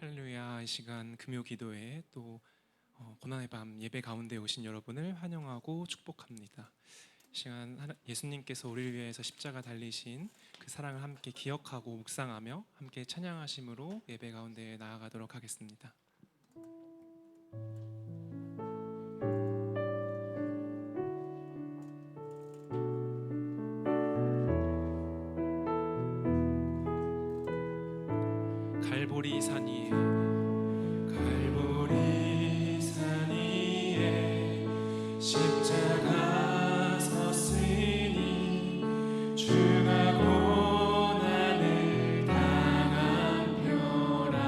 할렐루야. 이 시간 금요 기도에 또 고난의 밤 예배 가운데 오신 여러분을 환영하고 축복합니다. 이 시간 예수님께서 우리를 위해서 십자가 달리신 그 사랑을 함께 기억하고 묵상하며 함께 찬양하심으로 예배 가운데 나아가도록 하겠습니다. 갈보리 산 위에 십자가 섰으니 주가 고난을 당한 표라.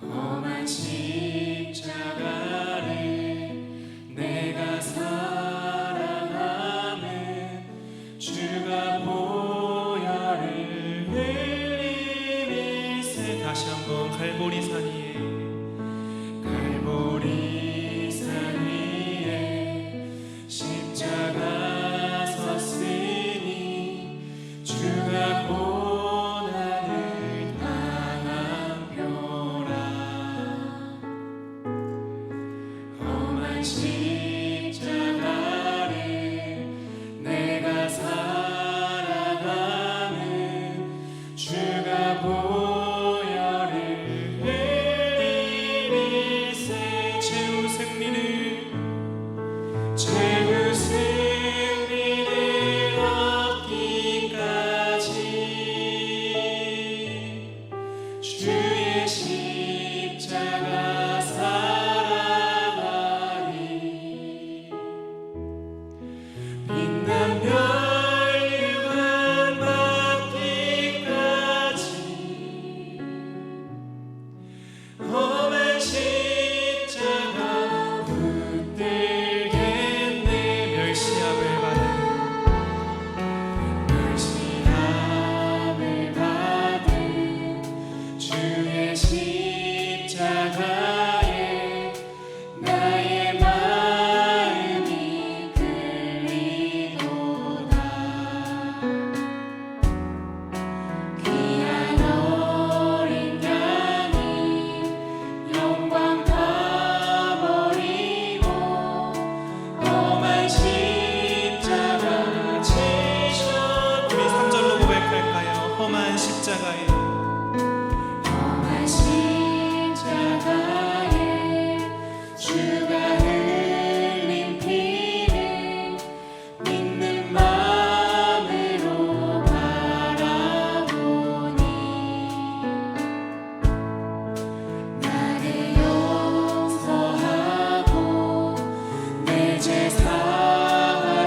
험한 십자가를 내가 사랑하는 주가 보혈을 흘리밀세. 다시 한번 갈보리 산 위에 십자가 섰으니 주가 고난을 당한 표라. 험한 십자가를 내가 사랑하는 주가 보혈을 흘리밀세. 최후 승리를 얻기까지 주의 십자가 사랑하리. 빛난 멸류관 받기까지 험한 십자가 붙들겠네. 멸시함을 받은 주의 십자가에 나의 마음이 끌리도다. 귀한 어린 양이 영광 다 버리고 험한 십자가 지셨. 우리 3절로 고백할까요? 험한 십자가에 주가 흘린 피를 믿는 마음으로 바라보니 나를 용서하고 내 죄 사하시려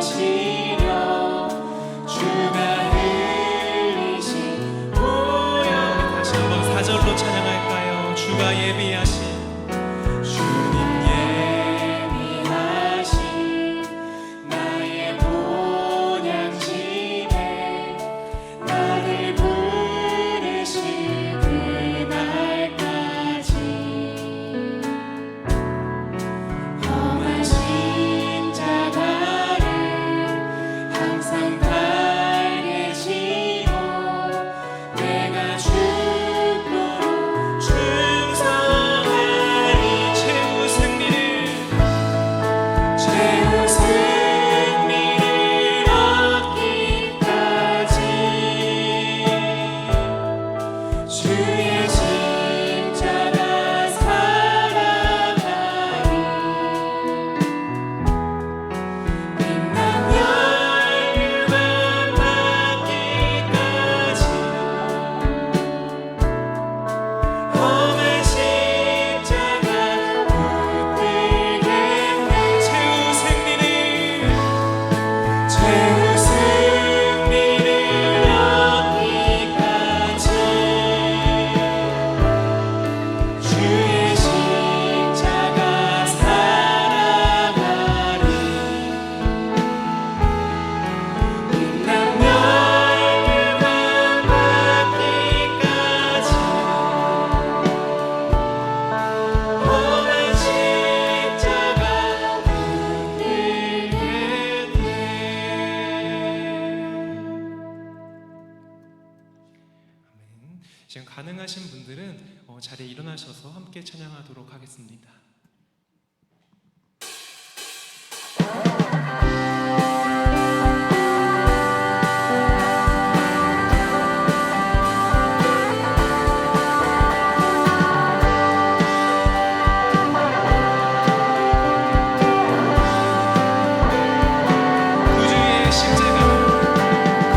주가 흘리신 보혈. 다시 한번 4절로 찬양할까요? 주가 예비하신 나의 본향집에 나를 부르실 그날까지 험한 십자가를 항상 달게 지고 내가 죽도록 충성하리. 최후 승리를 얻기까지 주의 십자가 사랑하리. 빛난 멸류관 받기까지 험한 십자가 붙들겠네. 최후 승리를 얻기까지 지금 가능하신 분들은 자리에 일어나셔서 함께 찬양하도록 하겠습니다.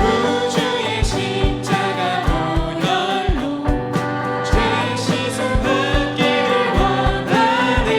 구주의 십자가 보혈로 죄 씻음 받기를 원하네.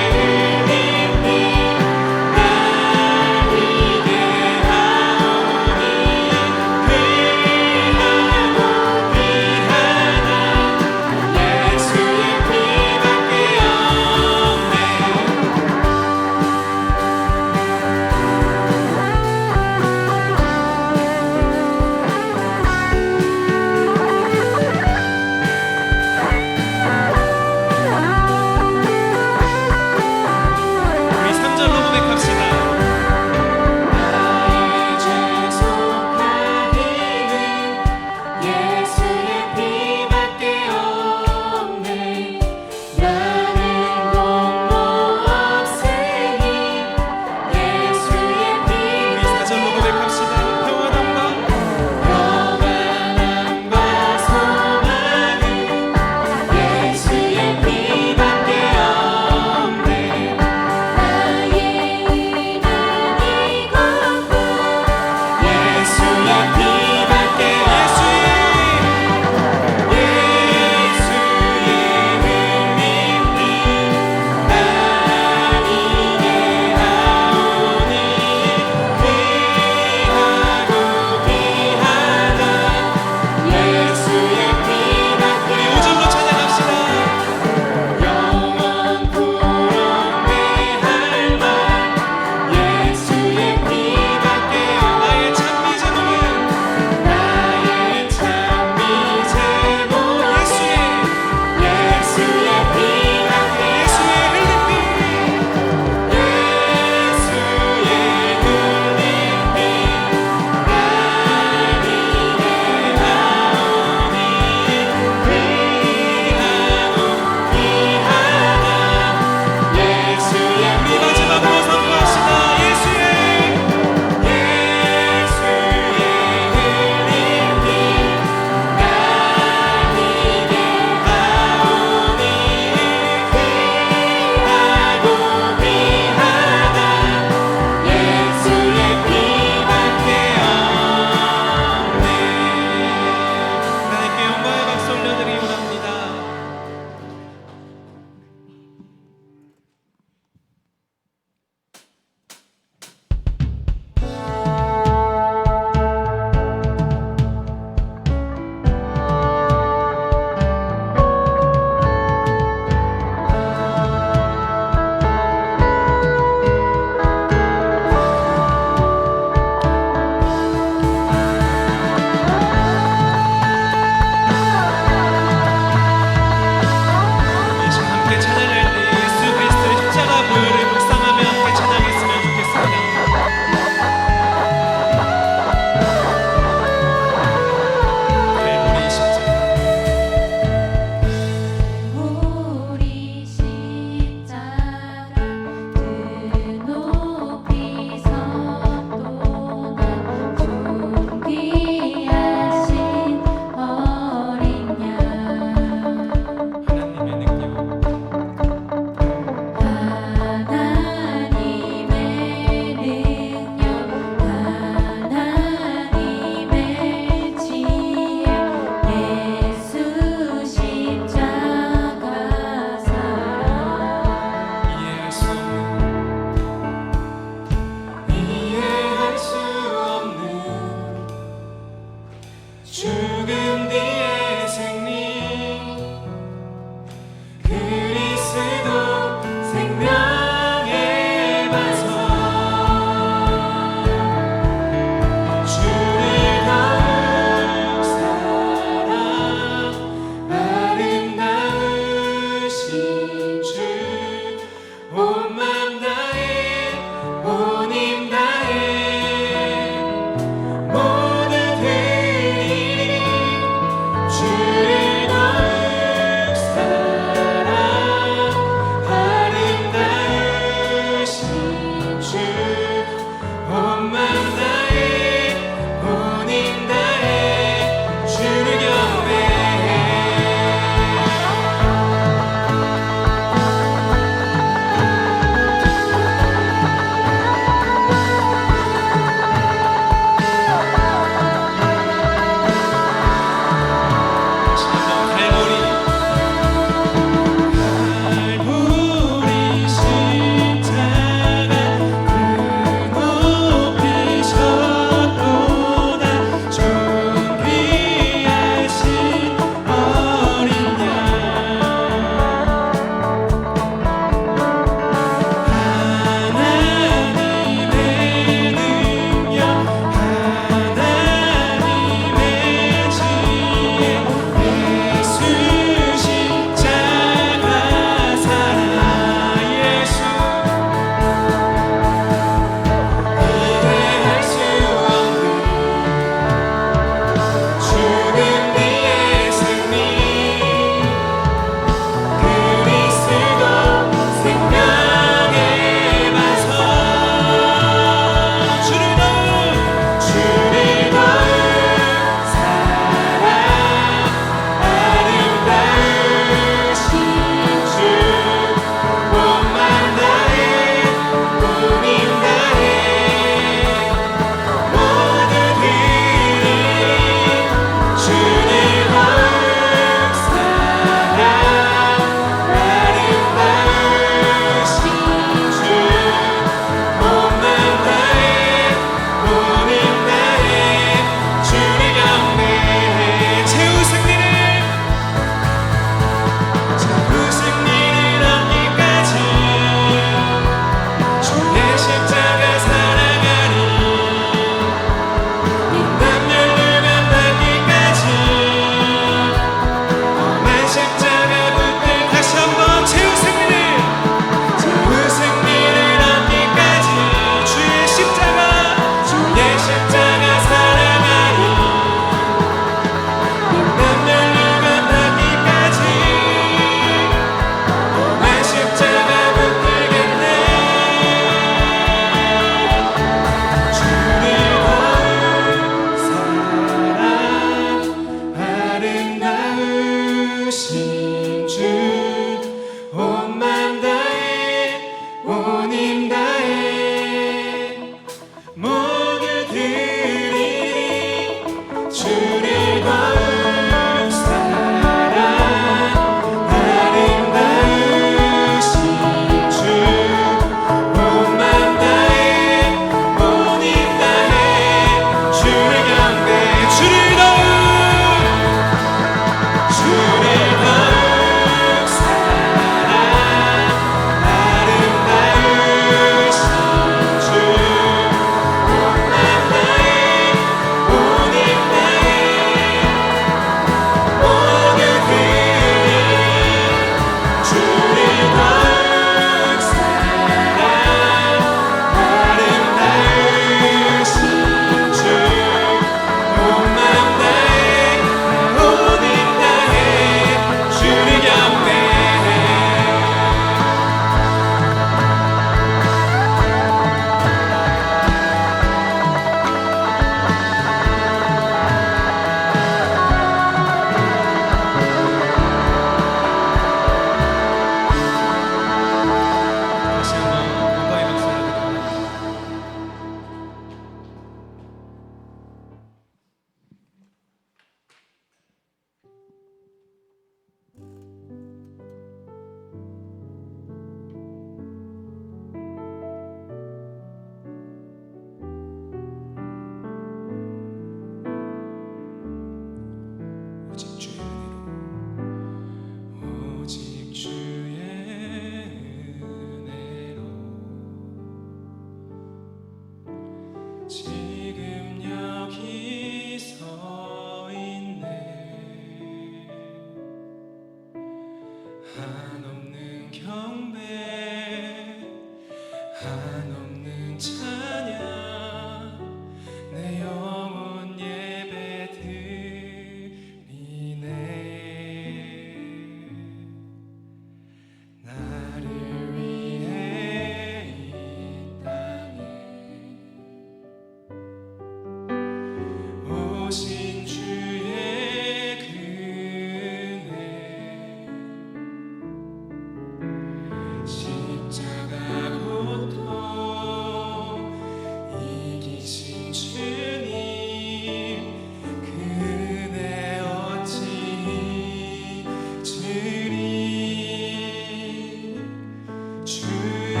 주네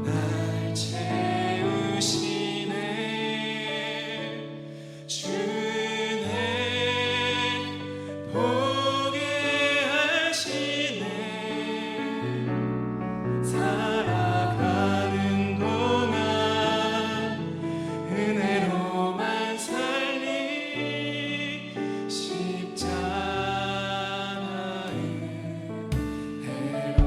날 채우시네 주네 보게 하시네 살아가는 동안 은혜로만 살리 십자가의 은혜로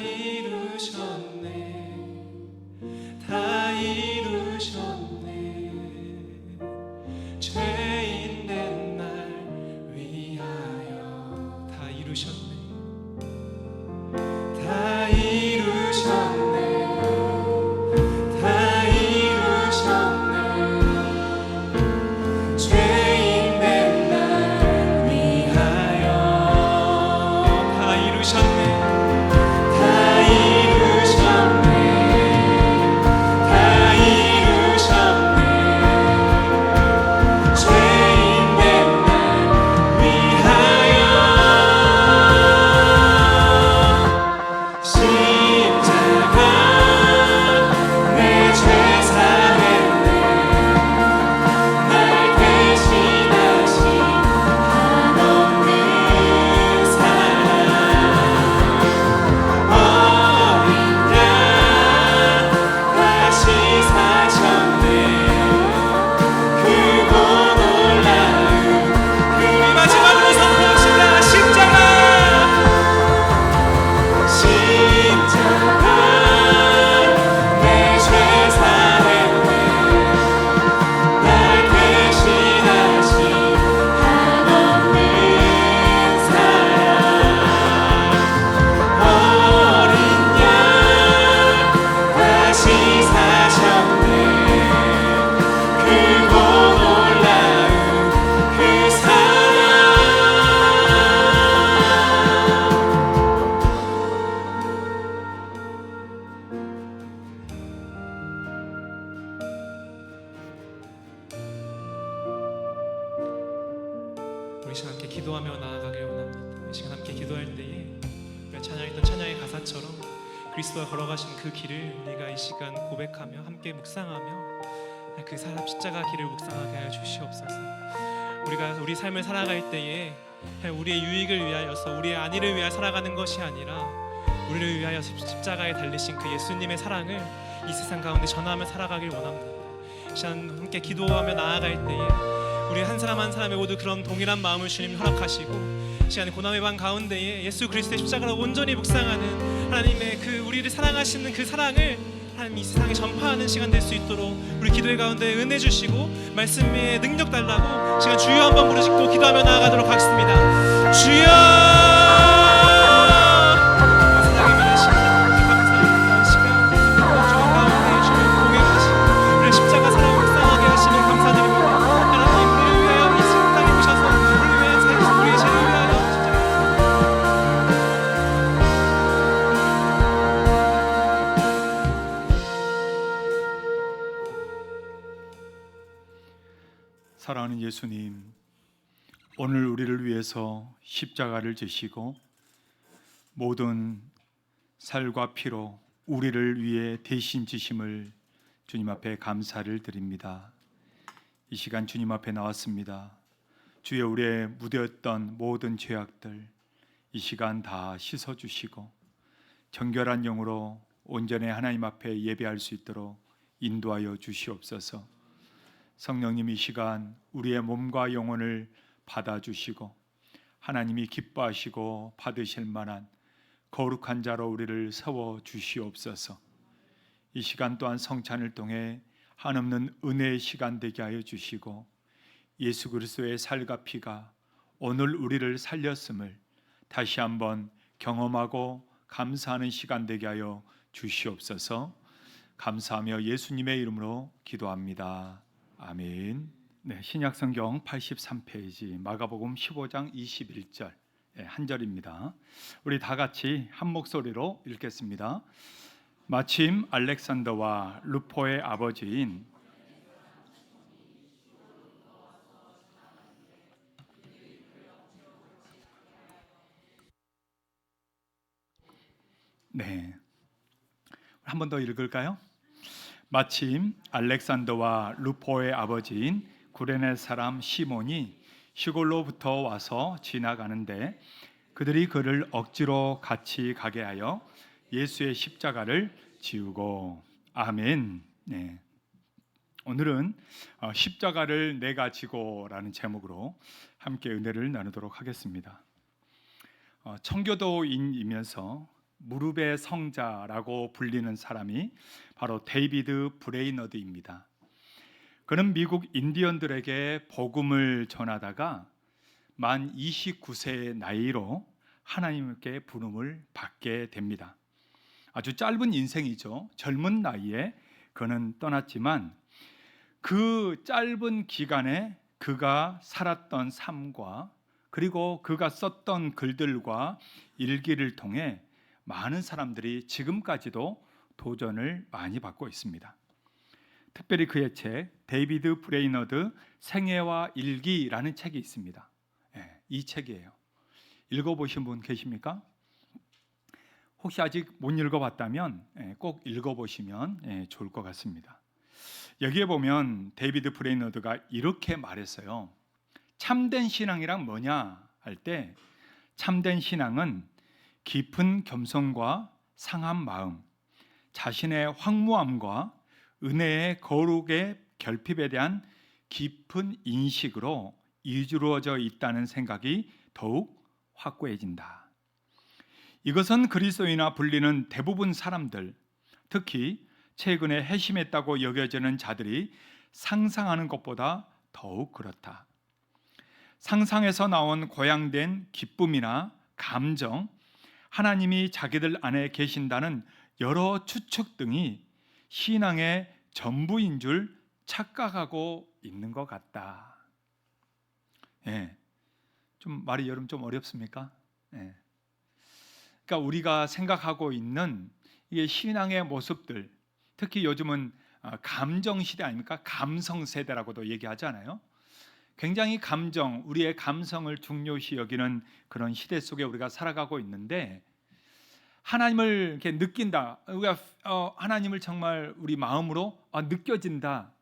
이루셨네 다 이루셨네 죄인 된 날 위하여 다 이루셨네 다 이루셨네 다 이루셨네 죄인 된 날 위하여 다 이루셨네 다 이루셨네 다 이루셨네 죄인 된 날 위하여 십자가 내 죄 사했네 날 대신하신 한없는 사랑 어린 양 다시 사셨네 크고 놀라운 우리 마지막으로 선포합시다 십자가 십자가 내 죄 사했네 날 대신하신 한없는 사랑 어린 양 다시 사셨네 크고 놀라운 그 사랑 우리 시간 함께 기도하며 나아가길 원합니다. 이 시간 함께 기도할 때에 우리가 찬양했던 찬양의 가사처럼 그리스도가 걸어가신 그 길을 우리가 이 시간 고백하며 함께 묵상하며 그 사람 십자가 길을 묵상하게 하여 주시옵소서. 우리가 우리 삶을 살아갈 때에 우리의 유익을 위하여서 우리의 안위를 위하여 살아가는 것이 아니라 우리를 위하여 십자가에 달리신 그 예수님의 사랑을 이 세상 가운데 전하며 살아가길 원합니다. 이 시간 함께 기도하며 나아갈 때에 우리 한 사람 한 사람의 모두 그런 동일한 마음을 주님 허락하시고 이 시간에 고난의 밤 가운데에 예수 그리스도의 십자가를 온전히 묵상하는 하나님의 그 우리를 사랑하시는 그 사랑을 하나님 이 세상에 전파하는 시간 될 수 있도록 우리 기도의 가운데 은혜 주시고 말씀에 능력 달라고 시간 주여 한번 부르짖고 기도하며 나아가도록 하겠습니다. 주여 사랑의 많으신 하나님 감사합니다. 시간 주님 가운데 주님 공행하시고 우리 십자가 사랑을 묵상하게 하시면 감사드립니다. 하나님 우리를 위하여 이 땅에 오셔서 우리를 위하여 살리신 우리의 죄를 위하여 사랑하는 예수님, 오늘 우리를 위해서 십자가를 지시고 모든 살과 피로 우리를 위해 대신 지심을 주님 앞에 감사를 드립니다. 이 시간 주님 앞에 나왔습니다. 주여, 우리의 묻었던 모든 죄악들 이 시간 다 씻어주시고 정결한 영으로 온전히 하나님 앞에 예배할 수 있도록 인도하여 주시옵소서. 성령님, 이 시간 우리의 몸과 영혼을 받아주시고 하나님이 기뻐하시고 받으실 만한 거룩한 자로 우리를 세워주시옵소서. 이 시간 또한 성찬을 통해 한없는 은혜의 시간 되게 하여 주시고 예수 그리스도의 살과 피가 오늘 우리를 살렸음을 다시 한번 경험하고 감사하는 시간 되게 하여 주시옵소서. 감사하며 예수님의 이름으로 기도합니다. 아멘. 네, 신약성경 83페이지 마가복음 15장 21절 한 절입니다. 우리 다 같이 한 목소리로 읽겠습니다. 마침 알렉산더와 루포의 아버지인 한 번 더 읽을까요? 마침 알렉산더와 루포의 아버지인 구레네 사람 시몬이 시골로부터 와서 지나가는데 그들이 그를 억지로 같이 가게 하여 예수의 십자가를 지우고. 아멘. 네. 오늘은 십자가를 내가 지고라는 제목으로 함께 은혜를 나누도록 하겠습니다. 청교도인이면서 무릎의 성자라고 불리는 사람이 바로 데이비드 브레이너드입니다. 그는 미국 인디언들에게 복음을 전하다가 만 29세의 나이로 하나님께 부름을 받게 됩니다. 아주 짧은 인생이죠. 젊은 나이에 그는 떠났지만 그 짧은 기간에 그가 살았던 삶과 그리고 그가 썼던 글들과 일기를 통해 많은 사람들이 지금까지도 도전을 많이 받고 있습니다. 특별히 그의 책 데이비드 브레이너드 생애와 일기라는 책이 있습니다. 이 책이에요. 읽어보신 분 계십니까? 혹시 아직 못 읽어봤다면 꼭 읽어보시면 좋을 것 같습니다. 여기에 보면 데이비드 브레이너드가 이렇게 말했어요. 참된 신앙이란 뭐냐 할 때 참된 신앙은 깊은 겸손과 상한 마음, 자신의 황무함과 은혜의 거룩의 결핍에 대한 깊은 인식으로 이루어져 있다는 생각이 더욱 확고해진다. 이것은 그리스도인이라 불리는 대부분 사람들, 특히 최근에 회심했다고 여겨지는 자들이 상상하는 것보다 더욱 그렇다. 상상에서 나온 고양된 기쁨이나 감정, 하나님이 자기들 안에 계신다는 여러 추측 등이 신앙의 전부인 줄 착각하고 있는 것 같다. 좀 말이 여러분 좀 어렵습니까? 그러니까 우리가 생각하고 있는 이게 신앙의 모습들, 특히 요즘은 감정 시대 아닙니까? 감성 세대라고도 얘기하잖아요. 굉장히 우리의 감성을 중요시 여기는 그런 시대 속에 우리가 살아가고 있는데 하나님을 이렇게 느낀다. 우리가 하나님을 정말 우리 마음으로 느껴진다.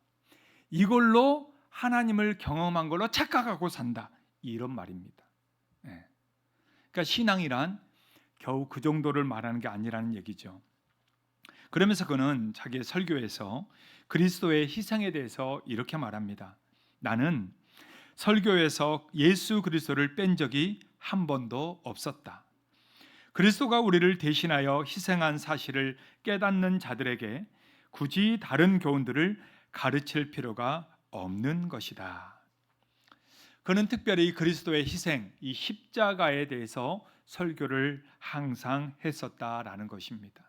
이걸로 하나님을 경험한 걸로 착각하고 산다. 이런 말입니다. 그러니까 신앙이란 겨우 그 정도를 말하는 게 아니라는 얘기죠. 그러면서 그는 자기의 설교에서 그리스도의 희생에 대해서 이렇게 말합니다. 나는 설교에서 예수 그리스도를 뺀 적이 한 번도 없었다. 그리스도가 우리를 대신하여 희생한 사실을 깨닫는 자들에게 굳이 다른 교훈들을 가르칠 필요가 없는 것이다. 그는 특별히 그리스도의 희생, 이 십자가에 대해서 설교를 항상 했었다라는 것입니다.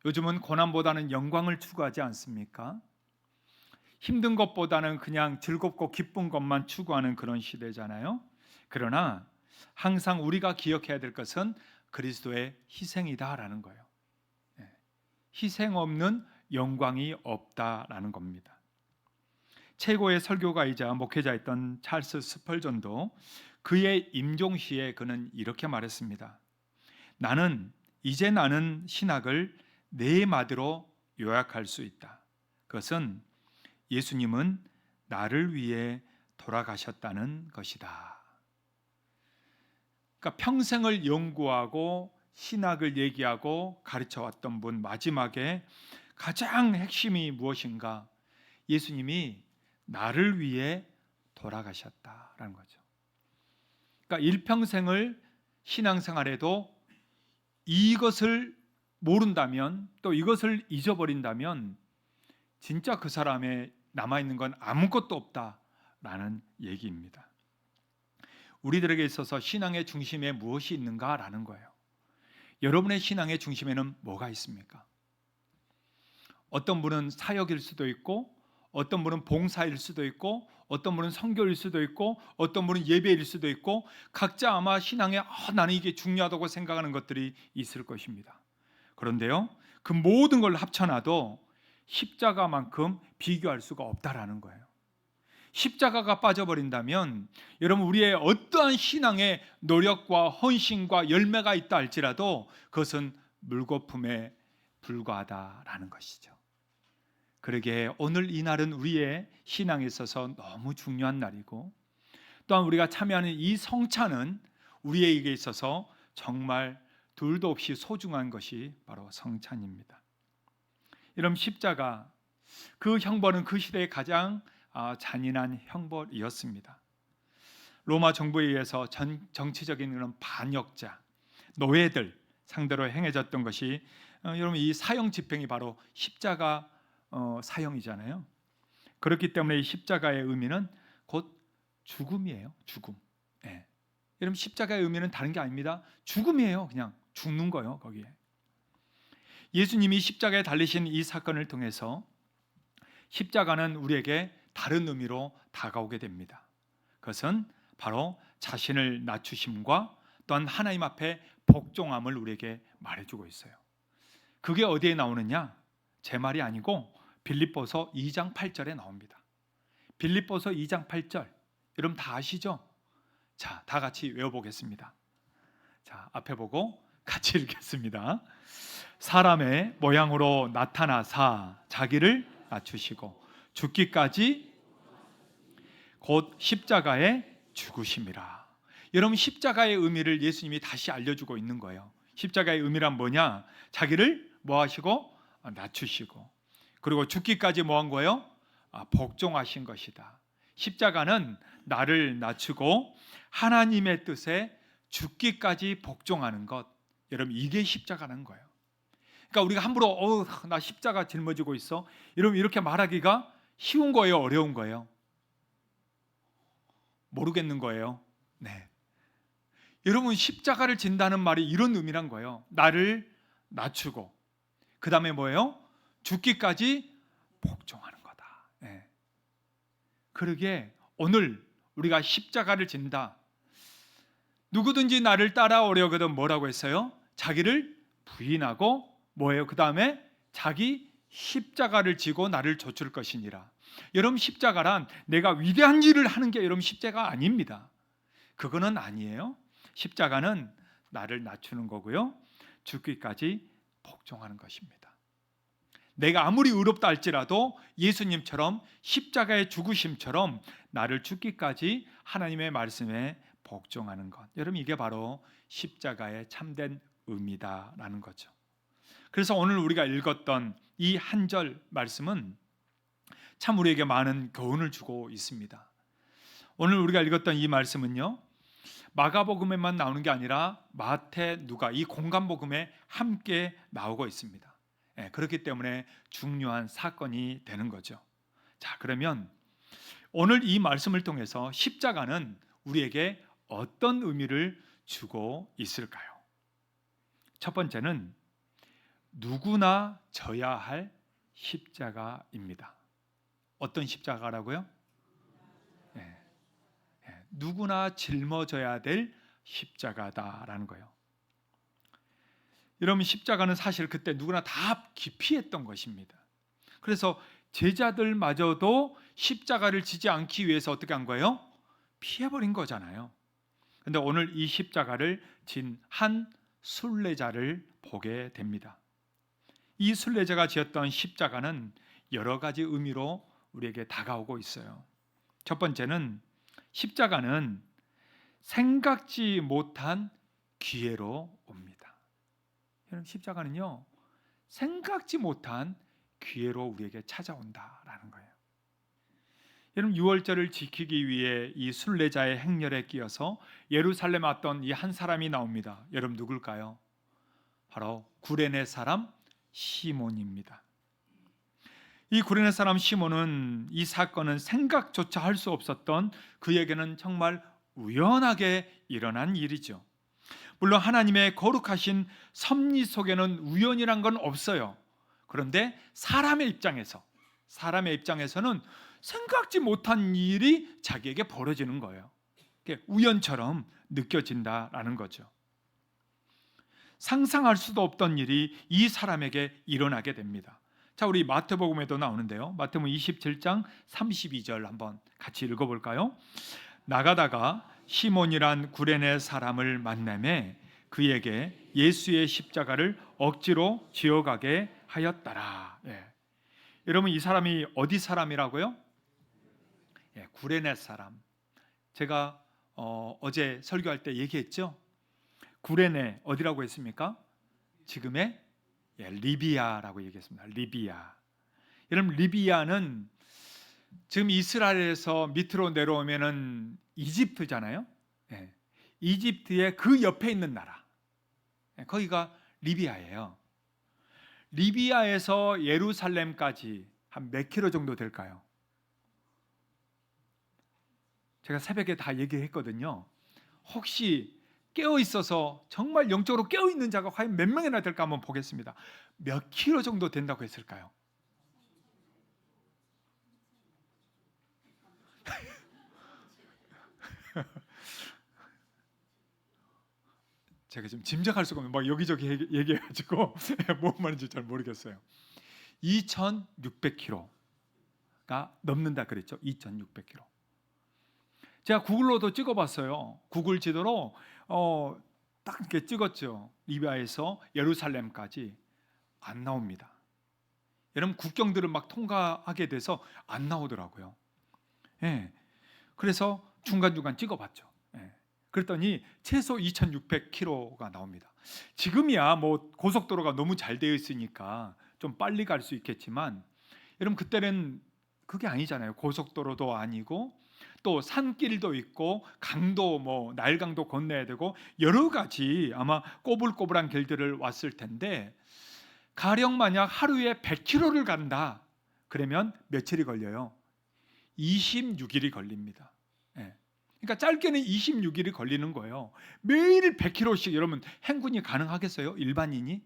요즘은 고난보다는 영광을 추구하지 않습니까? 힘든 것보다는 그냥 즐겁고 기쁜 것만 추구하는 그런 시대잖아요. 그러나 항상 우리가 기억해야 될 것은 그리스도의 희생이다라는 거예요. 희생 없는 영광이 없다라는 겁니다. 최고의 설교가이자 목회자였던 찰스 스펄전도 그의 임종시에 그는 이렇게 말했습니다. 이제 나는 신학을 네 마디로 요약할 수 있다. 그것은 예수님은 나를 위해 돌아가셨다는 것이다. 그러니까 평생을 연구하고 신학을 얘기하고 가르쳐왔던 분 마지막에 가장 핵심이 무엇인가? 예수님이 나를 위해 돌아가셨다라는 거죠. 그러니까 일평생을 신앙생활에도 이것을 모른다면 또 이것을 잊어버린다면 진짜 그 사람의 남아있는 건 아무것도 없다라는 얘기입니다. 우리들에게 있어서 신앙의 중심에 무엇이 있는가라는 거예요. 여러분의 신앙의 중심에는 뭐가 있습니까? 어떤 분은 사역일 수도 있고 어떤 분은 봉사일 수도 있고 어떤 분은 선교일 수도 있고 어떤 분은 예배일 수도 있고 각자 아마 신앙에 나는 이게 중요하다고 생각하는 것들이 있을 것입니다. 그런데요, 그 모든 걸 합쳐놔도 십자가만큼 비교할 수가 없다라는 거예요. 십자가가 빠져버린다면 여러분 우리의 어떠한 신앙의 노력과 헌신과 열매가 있다 할지라도 그것은 물거품에 불과하다라는 것이죠. 그러기에 오늘 이 날은 우리의 신앙에 있어서 너무 중요한 날이고 또한 우리가 참여하는 이 성찬은 우리에게 있어서 정말 둘도 없이 소중한 것이 바로 성찬입니다. 이런 십자가, 그 형벌은 그 시대의 가장 잔인한 형벌이었습니다. 로마 정부에 의해서 정치적인 그런 반역자, 노예들, 상대로 행해졌던 것이 여러분 이 사형 집행이 바로 십자가 사형이잖아요. 그렇기 때문에 이 십자가의 의미는 곧 죽음이에요. 죽음. 예. 여러분 십자가의 의미는 다른 게 아닙니다. 죽음이에요. 그냥 죽는 거예요. 거기에. 예수님이 십자가에 달리신 이 사건을 통해서 십자가는 우리에게 다른 의미로 다가오게 됩니다. 그것은 바로 자신을 낮추심과 또한 하나님 앞에 복종함을 우리에게 말해주고 있어요. 그게 어디에 나오느냐? 제 말이 아니고 빌립보서 2장 8절에 나옵니다. 빌립보서 2장 8절. 여러분 다 아시죠? 자, 다 같이 외워보겠습니다. 자, 앞에 보고 같이 읽겠습니다. 사람의 모양으로 나타나사 자기를 낮추시고 죽기까지 곧 십자가에 죽으심이라. 여러분 십자가의 의미를 예수님이 다시 알려주고 있는 거예요. 십자가의 의미란 뭐냐? 자기를 뭐 하시고? 낮추시고 그리고 죽기까지 뭐 한 거예요? 복종하신 것이다. 십자가는 나를 낮추고 하나님의 뜻에 죽기까지 복종하는 것. 여러분 이게 십자가라는 거예요. 그러니까 우리가 함부로 나 십자가 짊어지고 있어 여러분 이렇게 말하기가 쉬운 거예요? 어려운 거예요? 모르겠는 거예요. 네. 여러분 십자가를 진다는 말이 이런 의미란 거예요. 나를 낮추고 그 다음에 뭐예요? 죽기까지 복종하는 거다. 네. 그러게 오늘 우리가 십자가를 진다. 누구든지 나를 따라오려거든 뭐라고 했어요? 자기를 부인하고 뭐예요? 그 다음에 자기 십자가를 지고 나를 좇을 것이니라. 여러분 십자가란 내가 위대한 일을 하는 게 여러분 십자가 아닙니다. 그거는 아니에요. 십자가는 나를 낮추는 거고요. 죽기까지 복종하는 것입니다. 내가 아무리 의롭다 할지라도 예수님처럼 십자가의 죽으심처럼 나를 죽기까지 하나님의 말씀에 복종하는 것. 여러분 이게 바로 십자가의 참된 의미다라는 거죠. 그래서 오늘 우리가 읽었던 이 한 절 말씀은 참 우리에게 많은 교훈을 주고 있습니다. 오늘 우리가 읽었던 이 말씀은요, 마가복음에만 나오는 게 아니라 마태, 누가 이 공간복음에 함께 나오고 있습니다. 그렇기 때문에 중요한 사건이 되는 거죠. 자, 그러면 오늘 이 말씀을 통해서 십자가는 우리에게 어떤 의미를 주고 있을까요? 첫 번째는 누구나 져야 할 십자가입니다. 어떤 십자가라고요? 누구나 짊어져야 될 십자가다라는 거예요. 여러분 십자가는 사실 그때 누구나 다 기피했던 것입니다. 그래서 제자들마저도 십자가를 지지 않기 위해서 어떻게 한 거예요? 피해버린 거잖아요. 그런데 오늘 이 십자가를 진 한 순례자를 보게 됩니다. 이 순례자가 지었던 십자가는 여러 가지 의미로 우리에게 다가오고 있어요. 첫 번째는 십자가는 생각지 못한 기회로 옵니다. 여러분 십자가는요, 생각지 못한 기회로 우리에게 찾아온다라는 거예요. 여러분 유월절을 지키기 위해 이 순례자의 행렬에 끼어서 예루살렘 왔던 이 한 사람이 나옵니다. 여러분 누굴까요? 바로 구레네 사람 시몬입니다. 이 구레네 사람 시몬은 이 사건은 생각조차 할 수 없었던 그에게는 정말 우연하게 일어난 일이죠. 물론 하나님의 거룩하신 섭리 속에는 우연이란 건 없어요. 그런데 사람의 입장에서는 생각지 못한 일이 자기에게 벌어지는 거예요. 우연처럼 느껴진다라는 거죠. 상상할 수도 없던 일이 이 사람에게 일어나게 됩니다. 자, 우리 마태복음에도 나오는데요. 마태복음 27장 32절 한번 같이 읽어볼까요? 나가다가 시몬이란 구레네 사람을 만나매 그에게 예수의 십자가를 억지로 쥐어가게 하였더라. 여러분 이 사람이 어디 사람이라고요? 구레네 사람. 제가 어제 설교할 때 얘기했죠. 구레네 어디라고 했습니까? 지금의 리비아라고 얘기했습니다. 리비아. 여러분 리비아는 지금 이스라엘에서 밑으로 내려오면은 이집트잖아요. 이집트의 그 옆에 있는 나라. 거기가 리비아예요. 리비아에서 예루살렘까지 한 몇 킬로 정도 될까요? 제가 새벽에 다 얘기했거든요. 혹시 깨어 있어서 정말 영적으로 깨어 있는 자가 과연 몇 명이나 될까 한번 보겠습니다. 몇 킬로 정도 된다고 했을까요? 제가 지금 짐작할 수가 없는 막 여기저기 얘기해가지고 뭔 말인지 잘 모르겠어요. 2,600km가 넘는다 그랬죠. 2,600km. 제가 구글로도 찍어봤어요. 구글 지도로 딱 이렇게 찍었죠. 리비아에서 예루살렘까지 안 나옵니다. 여러분 국경들을 막 통과하게 돼서 안 나오더라고요. 예. 그래서 중간중간 찍어봤죠. 예. 그랬더니 최소 2,600km가 나옵니다. 지금이야 뭐 고속도로가 너무 잘 되어 있으니까 좀 빨리 갈 수 있겠지만 여러분 그때는 그게 아니잖아요. 고속도로도 아니고 또 산길도 있고 강도 뭐 나일강도 건너야 되고 여러 가지 아마 꼬불꼬불한 길들을 왔을 텐데 가령 만약 하루에 100km를 간다 그러면 며칠이 걸려요? 26일이 걸립니다. 예. 그러니까 짧게는 26일이 걸리는 거예요. 매일 100km씩 여러분 행군이 가능하겠어요? 일반인이?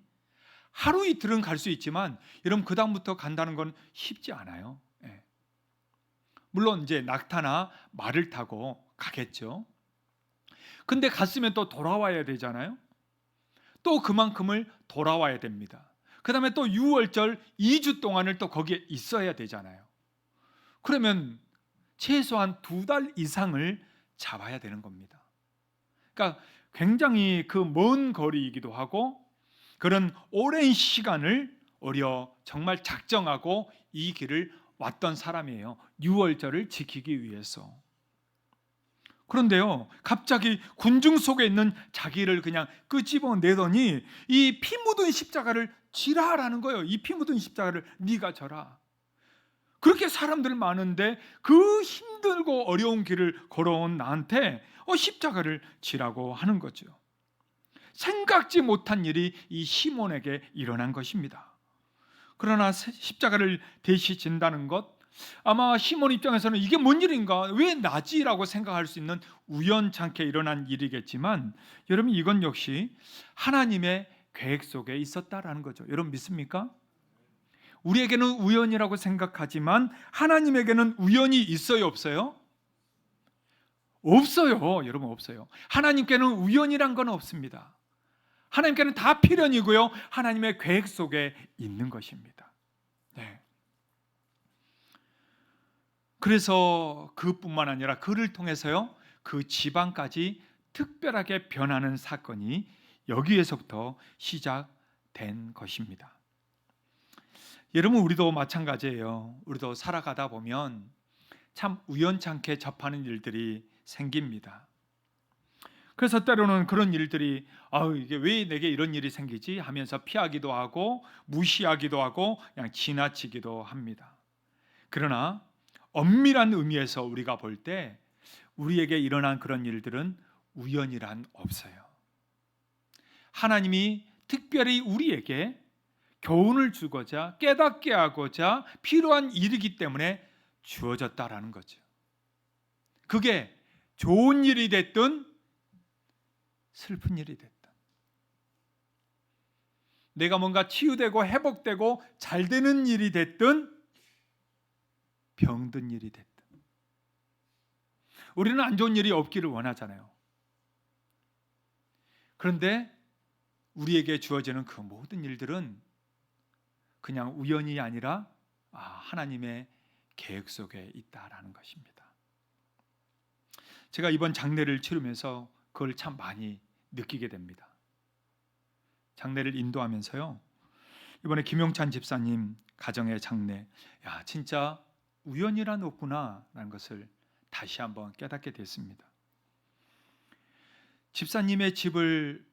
하루 이틀은 갈 수 있지만 여러분 그 다음부터 간다는 건 쉽지 않아요. 예. 물론 이제 낙타나 말을 타고 가겠죠. 근데 갔으면 또 돌아와야 되잖아요. 또 그만큼을 돌아와야 됩니다. 그 다음에 또 6월절 2주 동안을 또 거기에 있어야 되잖아요. 그러면 최소한 2달 이상을 잡아야 되는 겁니다. 그러니까 굉장히 그 먼 거리이기도 하고 그런 오랜 시간을 정말 작정하고 이 길을 왔던 사람이에요. 6월절을 지키기 위해서. 그런데요, 갑자기 군중 속에 있는 자기를 그냥 끄집어내더니 이 피 묻은 십자가를 지라라는 거예요. 이 피 묻은 십자가를 네가 져라. 그렇게 사람들 많은데 그 힘들고 어려운 길을 걸어온 나한테 십자가를 지라고 하는 거죠. 생각지 못한 일이 이 시몬에게 일어난 것입니다. 그러나 십자가를 대신 진다는 것, 아마 시몬 입장에서는 이게 뭔 일인가, 왜 나지라고 생각할 수 있는 우연찮게 일어난 일이겠지만 여러분 이건 역시 하나님의 계획 속에 있었다라는 거죠. 여러분 믿습니까? 우리에게는 우연이라고 생각하지만 하나님에게는 우연이 있어요, 없어요? 없어요. 여러분 없어요. 하나님께는 우연이란 건 없습니다. 하나님께는 다 필연이고요. 하나님의 계획 속에 있는 것입니다. 네. 그래서 그뿐만 아니라 그를 통해서요, 그 지방까지 특별하게 변하는 사건이 여기에서부터 시작된 것입니다. 여러분 우리도 마찬가지예요. 우리도 살아가다 보면 참 우연찮게 접하는 일들이 생깁니다. 그래서 때로는 그런 일들이 이게 왜 내게 이런 일이 생기지 하면서 피하기도 하고 무시하기도 하고 그냥 지나치기도 합니다. 그러나 엄밀한 의미에서 우리가 볼 때 우리에게 일어난 그런 일들은 우연이란 없어요. 하나님이 특별히 우리에게 교훈을 주고자 깨닫게 하고자 필요한 일이기 때문에 주어졌다라는 거죠. 그게 좋은 일이 됐든 슬픈 일이 됐든 내가 뭔가 치유되고 회복되고 잘 되는 일이 됐든 병든 일이 됐든 우리는 안 좋은 일이 없기를 원하잖아요. 그런데 우리에게 주어지는 그 모든 일들은 그냥 우연이 아니라 하나님의 계획 속에 있다라는 것입니다. 제가 이번 장례를 치르면서 그걸 참 많이 느끼게 됩니다. 장례를 인도하면서요, 이번에 김용찬 집사님 가정의 장례, 진짜 우연이란 없구나라는 것을 다시 한번 깨닫게 됐습니다. 집사님의 집을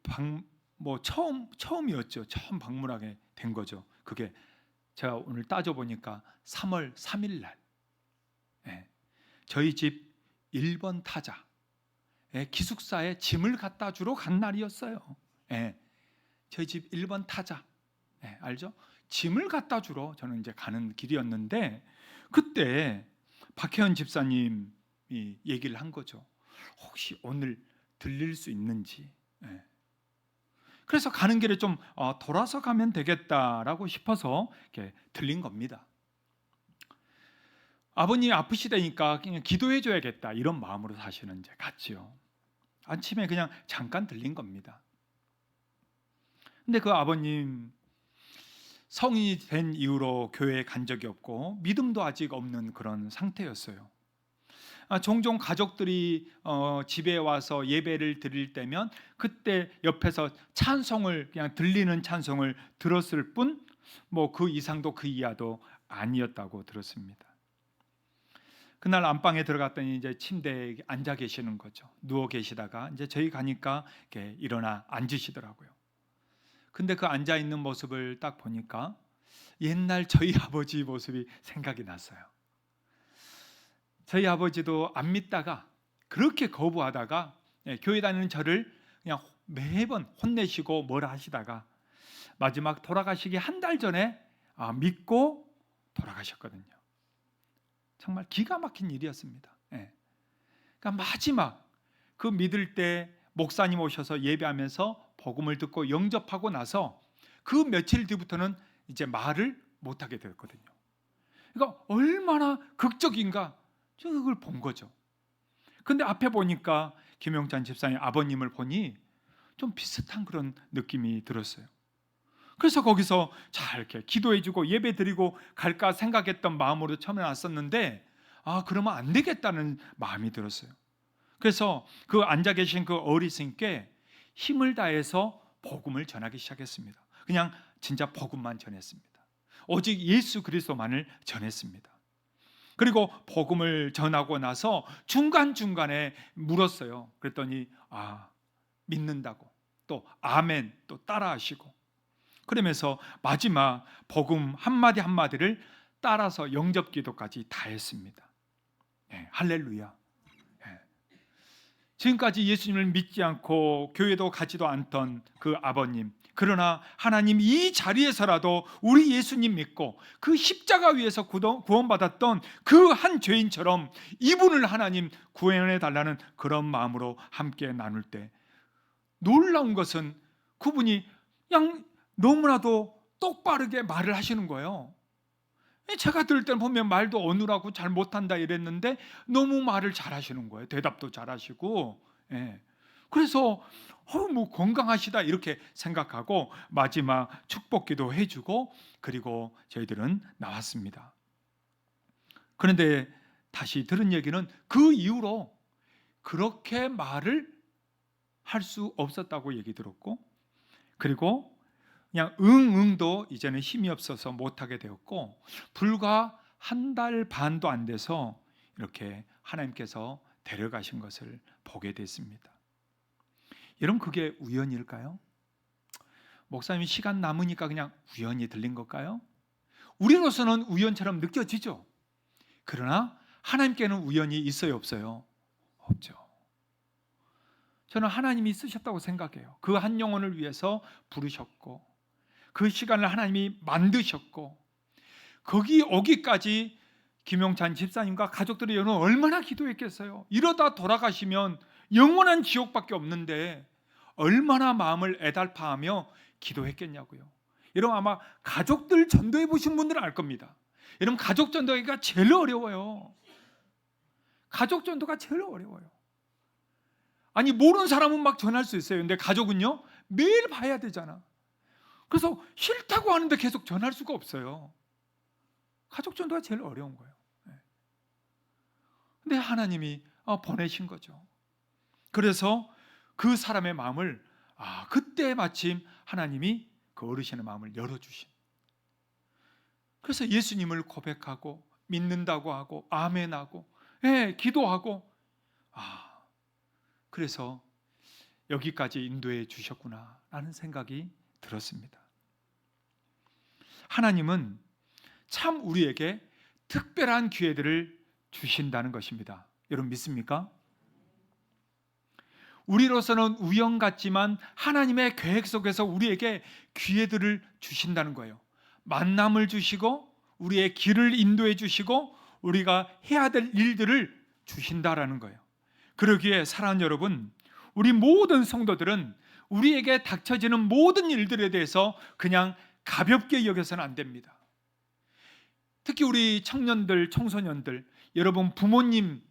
처음이었죠. 처음 방문하게 된 거죠. 그게 제가 오늘 따져보니까 3월 3일 날 저희 집 1번 타자 기숙사에 짐을 갖다 주러 간 날이었어요. 저희 집 1번 타자. 네, 알죠? 짐을 갖다 주러 저는 이제 가는 길이었는데 그때 박혜연 집사님이 얘기를 한 거죠. 혹시 오늘 들릴 수 있는지. 네. 그래서 가는 길에 좀 돌아서 가면 되겠다라고 싶어서 이렇게 들린 겁니다. 아버님이 아프시다니까 그냥 기도해 줘야겠다 이런 마음으로 사실은 이제 갔지요. 아침에 그냥 잠깐 들린 겁니다. 근데 그 아버님 성인이 된 이후로 교회에 간 적이 없고 믿음도 아직 없는 그런 상태였어요. 종종 가족들이 집에 와서 예배를 드릴 때면 그때 옆에서 찬송을 그냥 들리는 찬송을 들었을 뿐 뭐 그 이상도 그 이하도 아니었다고 들었습니다. 그날 안방에 들어갔더니 이제 침대에 앉아 계시는 거죠. 누워 계시다가 이제 저희 가니까 이렇게 일어나 앉으시더라고요. 근데 그 앉아 있는 모습을 딱 보니까 옛날 저희 아버지 모습이 생각이 났어요. 저희 아버지도 안 믿다가 그렇게 거부하다가 교회 다니는 저를 그냥 매번 혼내시고 뭐라 하시다가 마지막 돌아가시기 한 달 전에 믿고 돌아가셨거든요. 정말 기가 막힌 일이었습니다. 그러니까 마지막 그 믿을 때 목사님 오셔서 예배하면서 복음을 듣고 영접하고 나서 그 며칠 뒤부터는 이제 말을 못하게 되었거든요. 그러니까 얼마나 극적인가 제가 그걸 본 거죠. 근데 앞에 보니까 김용찬 집사님 아버님을 보니 좀 비슷한 그런 느낌이 들었어요. 그래서 거기서 잘 이렇게 기도해주고 예배드리고 갈까 생각했던 마음으로 처음에 왔었는데 그러면 안 되겠다는 마음이 들었어요. 그래서 그 앉아 계신 그 어르신께 힘을 다해서 복음을 전하기 시작했습니다. 그냥 진짜 복음만 전했습니다. 오직 예수 그리스도만을 전했습니다. 그리고 복음을 전하고 나서 중간중간에 물었어요. 그랬더니 믿는다고 또 아멘 또 따라하시고 그러면서 마지막 복음 한마디 한마디를 따라서 영접기도까지 다 했습니다. 할렐루야. 지금까지 예수님을 믿지 않고 교회도 가지도 않던 그 아버님, 그러나 하나님 이 자리에서라도 우리 예수님 믿고 그 십자가 위에서 구원받았던 그 한 죄인처럼 이분을 하나님 구원해 달라는 그런 마음으로 함께 나눌 때 놀라운 것은 그분이 그냥 너무나도 똑바르게 말을 하시는 거예요. 제가 들을 때는 보면 말도 어눌하고 잘 못한다 이랬는데 너무 말을 잘 하시는 거예요. 대답도 잘 하시고. 그래서 뭐 건강하시다 이렇게 생각하고 마지막 축복기도 해주고 그리고 저희들은 나왔습니다. 그런데 다시 들은 얘기는 그 이후로 그렇게 말을 할 수 없었다고 얘기 들었고 그리고 그냥 응도 이제는 힘이 없어서 못하게 되었고 불과 한 달 반도 안 돼서 이렇게 하나님께서 데려가신 것을 보게 됐습니다. 여러분 그게 우연일까요? 목사님이 시간 남으니까 그냥 우연히 들린 걸까요? 우리로서는 우연처럼 느껴지죠. 그러나 하나님께는 우연이 있어요 없어요? 없죠. 저는 하나님이 쓰셨다고 생각해요. 그 한 영혼을 위해서 부르셨고 그 시간을 하나님이 만드셨고 거기 오기까지 김용찬 집사님과 가족들이 여러분 얼마나 기도했겠어요. 이러다 돌아가시면 영원한 지옥밖에 없는데 얼마나 마음을 애달파하며 기도했겠냐고요. 여러분 아마 가족들 전도해 보신 분들은 알 겁니다. 여러분 가족 전도하기가 제일 어려워요. 가족 전도가 제일 어려워요. 아니 모르는 사람은 막 전할 수 있어요. 근데 가족은요 매일 봐야 되잖아. 그래서 싫다고 하는데 계속 전할 수가 없어요. 가족 전도가 제일 어려운 거예요. 근데 하나님이 보내신 거죠. 그래서 그 사람의 마음을 그때 마침 하나님이 그 어르신의 마음을 열어주신. 그래서 예수님을 고백하고 믿는다고 하고 아멘하고 기도하고 그래서 여기까지 인도해 주셨구나 라는 생각이 들었습니다. 하나님은 참 우리에게 특별한 기회들을 주신다는 것입니다. 여러분 믿습니까? 우리로서는 우연 같지만 하나님의 계획 속에서 우리에게 기회들을 주신다는 거예요. 만남을 주시고 우리의 길을 인도해 주시고 우리가 해야 될 일들을 주신다라는 거예요. 그러기에 사랑하는 여러분, 우리 모든 성도들은 우리에게 닥쳐지는 모든 일들에 대해서 그냥 가볍게 여겨서는 안 됩니다. 특히 우리 청년들, 청소년들, 여러분 부모님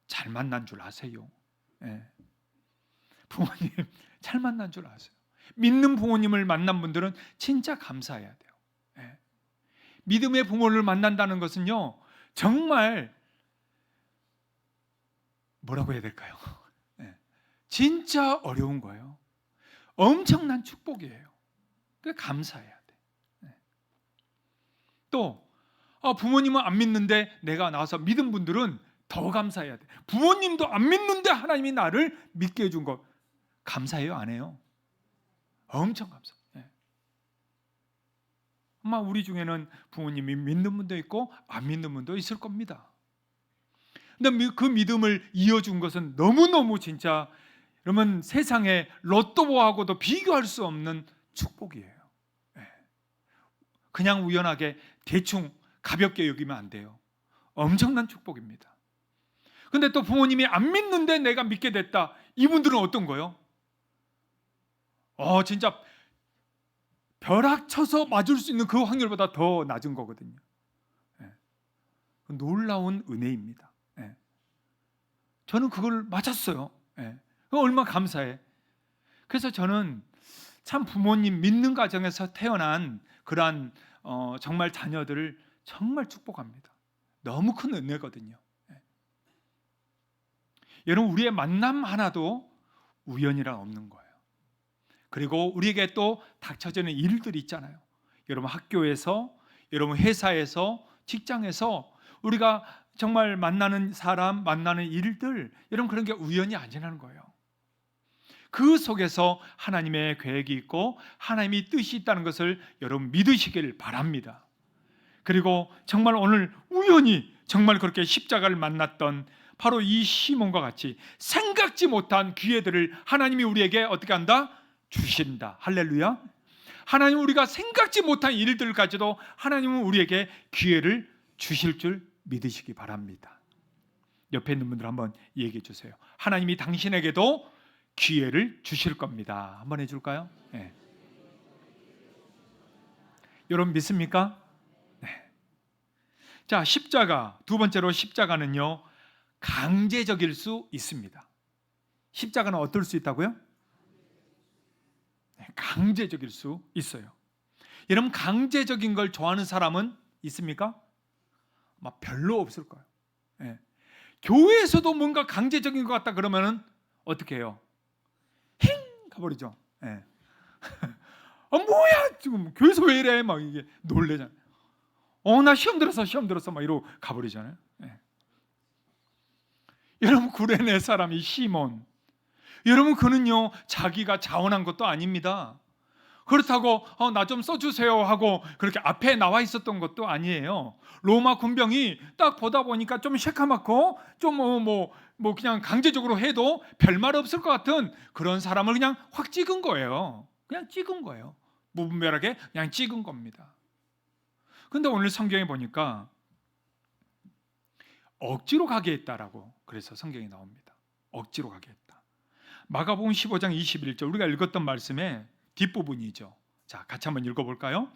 잘 만난 줄 아세요? 예. 부모님 잘 만난 줄 아세요? 믿는 부모님을 만난 분들은 진짜 감사해야 돼요. 예. 믿음의 부모를 만난다는 것은요, 정말 뭐라고 해야 될까요? 예. 진짜 어려운 거예요. 엄청난 축복이에요. 그래서 감사해야 돼. 예. 또 부모님은 안 믿는데 내가 나와서 믿은 분들은 더 감사해야 돼. 부모님도 안 믿는데 하나님이 나를 믿게 해준 거 감사해요, 안 해요? 엄청 감사. 예. 아마 우리 중에는 부모님이 믿는 분도 있고 안 믿는 분도 있을 겁니다. 근데 그 믿음을 이어준 것은 너무너무 진짜 여러분 세상의 로또하고도 비교할 수 없는 축복이에요. 예. 그냥 우연하게 대충 가볍게 여기면 안 돼요. 엄청난 축복입니다. 근데 또 부모님이 안 믿는데 내가 믿게 됐다. 이분들은 어떤 거요? 진짜 벼락 쳐서 맞을 수 있는 그 확률보다 더 낮은 거거든요. 예. 놀라운 은혜입니다. 예. 저는 그걸 맞았어요. 예. 얼마나 감사해. 그래서 저는 참 부모님 믿는 가정에서 태어난 그러한 정말 자녀들을 정말 축복합니다. 너무 큰 은혜거든요. 예. 여러분 우리의 만남 하나도 우연이란 없는 거예요. 그리고 우리에게 또 닥쳐지는 일들이 있잖아요. 여러분 학교에서, 여러분 회사에서, 직장에서 우리가 정말 만나는 사람, 만나는 일들, 여러분 그런 게 우연이 아니라는 거예요. 그 속에서 하나님의 계획이 있고 하나님의 뜻이 있다는 것을 여러분 믿으시길 바랍니다. 그리고 정말 오늘 우연히 정말 그렇게 십자가를 만났던 바로 이 시몬과 같이 생각지 못한 기회들을 하나님이 우리에게 어떻게 한다? 주신다. 할렐루야. 하나님 우리가 생각지 못한 일들까지도 하나님은 우리에게 기회를 주실 줄 믿으시기 바랍니다. 옆에 있는 분들 한번 얘기해 주세요. 하나님이 당신에게도 기회를 주실 겁니다. 한번 해줄까요? 네. 여러분 믿습니까? 네. 자, 십자가 두 번째로 십자가는요 강제적일 수 있습니다. 십자가는 어떨 수 있다고요? 네, 강제적일 수 있어요. 여러분 강제적인 걸 좋아하는 사람은 있습니까? 아마 별로 없을 거예요. 네. 교회에서도 뭔가 강제적인 것 같다 그러면은 어떻게 해요? 힝 가버리죠. 네. 뭐야 지금 교회에서 왜 이래? 막 이게 놀래잖아요. 나 시험 들었어 막 이러고 가버리잖아요. 네. 여러분 구레네 사람이 시몬, 여러분 그는요 자기가 자원한 것도 아닙니다. 그렇다고 나 좀 써주세요 하고 그렇게 앞에 나와 있었던 것도 아니에요. 로마 군병이 딱 보다 보니까 좀 새카맣고 좀 뭐 그냥 강제적으로 해도 별말 없을 것 같은 그런 사람을 그냥 확 찍은 거예요. 그냥 찍은 거예요. 무분별하게 그냥 찍은 겁니다. 근데 오늘 성경에 보니까 억지로 가게 했다라고 그래서 성경에 나옵니다. 억지로 가게 했다. 마가복음 15장 21절 우리가 읽었던 말씀의 뒷부분이죠. 자, 같이 한번 읽어볼까요?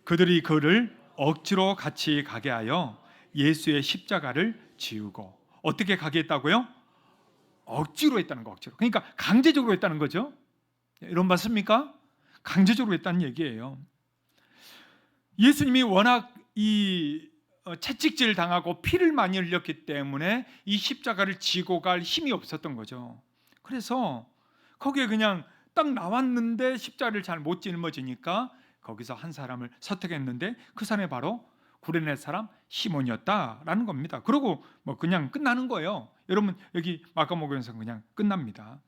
그들이 그를 억지로 같이 가게 하여 예수의 십자가를 지우고 어떻게 가게 했다고요? 억지로 했다는 거, 억지로. 그러니까 강제적으로 했다는 거죠. 이런 맞습니까? 강제적으로 했다는 얘기예요. 예수님이 워낙 이 채찍질 당하고 피를 많이 흘렸기 때문에 이 십자가를 지고 갈 힘이 없었던 거죠. 그래서 거기에 그냥 딱 나왔는데 십자가를 잘 못 짊어지니까 거기서 한 사람을 선택했는데 그 사람이 바로 구레네 사람 시몬이었다라는 겁니다. 그리고 뭐 그냥 끝나는 거예요. 여러분 여기 마가복음에서 그냥 끝납니다.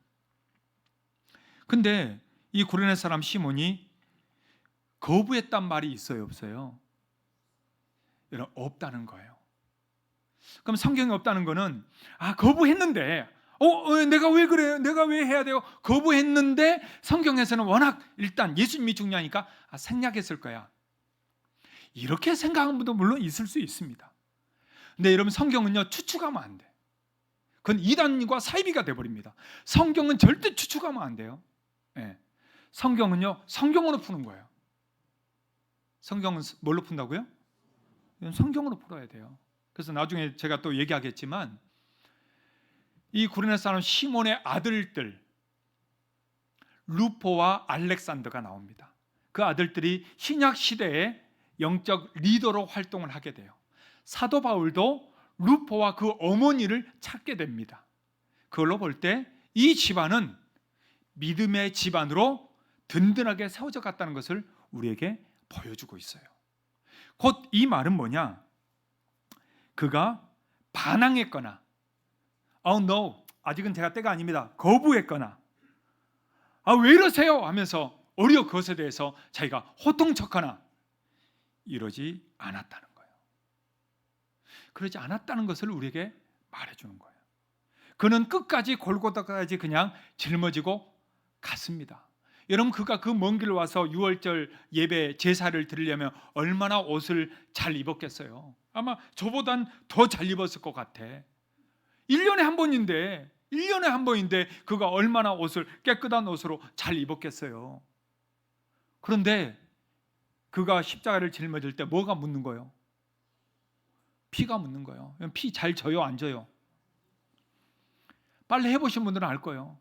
근데 이 구레네 사람 시몬이 거부했단 말이 있어요, 없어요? 여러분 없다는 거예요. 그럼 성경에 없다는 거는 거부했는데 내가 왜 그래요? 내가 왜 해야 돼요? 거부했는데 성경에서는 워낙 일단 예수님이 중요하니까 생략했을 거야. 이렇게 생각하는 분도 물론 있을 수 있습니다. 근데 여러분, 성경은요 추측하면 안 돼. 그건 이단과 사이비가 돼버립니다. 성경은 절대 추측하면 안 돼요. 네. 성경은요 성경으로 푸는 거예요. 성경은 뭘로 푼다고요? 성경으로 풀어야 돼요. 그래서 나중에 제가 또 얘기하겠지만 이 구레네 사람 시몬의 아들들 루포와 알렉산더가 나옵니다. 그 아들들이 신약 시대에 영적 리더로 활동을 하게 돼요. 사도 바울도 루포와 그 어머니를 찾게 됩니다. 그걸로 볼 때 이 집안은 믿음의 집안으로 든든하게 세워져 갔다는 것을 우리에게 보여주고 있어요. 곧 이 말은 뭐냐? 그가 반항했거나 no, 아직은 제가 때가 아닙니다, 거부했거나 왜 이러세요? 하면서 오히려 그것에 대해서 자기가 호통쳤거나 이러지 않았다는 거예요. 그러지 않았다는 것을 우리에게 말해주는 거예요. 그는 끝까지 골고다까지 그냥 짊어지고 갔습니다. 여러분, 그가 그 먼 길 와서 6월절 예배 제사를 드리려면 얼마나 옷을 잘 입었겠어요? 아마 저보단 더 잘 입었을 것 같아. 1년에 한 번인데 그가 얼마나 옷을 깨끗한 옷으로 잘 입었겠어요? 그런데 그가 십자가를 짊어질 때 뭐가 묻는 거예요? 피가 묻는 거예요. 피 잘 져요, 안 져요? 빨래 해보신 분들은 알 거예요.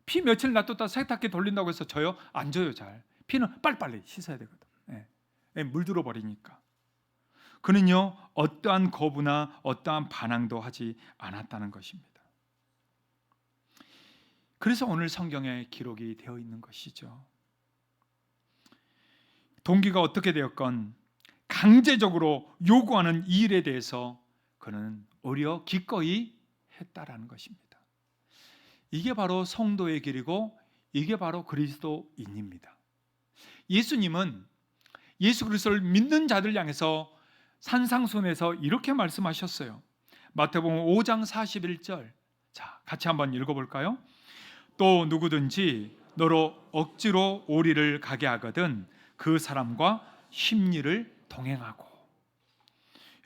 피 며칠 놔뒀다 세탁기 돌린다고 해서 져요? 안 져요, 잘. 피는 빨리빨리 씻어야 되거든. 물들어 버리니까. 그는요 어떠한 거부나 어떠한 반항도 하지 않았다는 것입니다. 그래서 오늘 성경에 기록이 되어 있는 것이죠. 동기가 어떻게 되었건 강제적으로 요구하는 이 일에 대해서 그는 오히려 기꺼이 했다라는 것입니다. 이게 바로 성도의 길이고 이게 바로 그리스도인입니다. 예수님은 예수 그리스도를 믿는 자들 향해서 산상순에서 이렇게 말씀하셨어요. 마태복음 5장 41절. 자, 같이 한번 읽어볼까요? 또 누구든지 너로 억지로 오리를 가게 하거든 그 사람과 심리를 동행하고.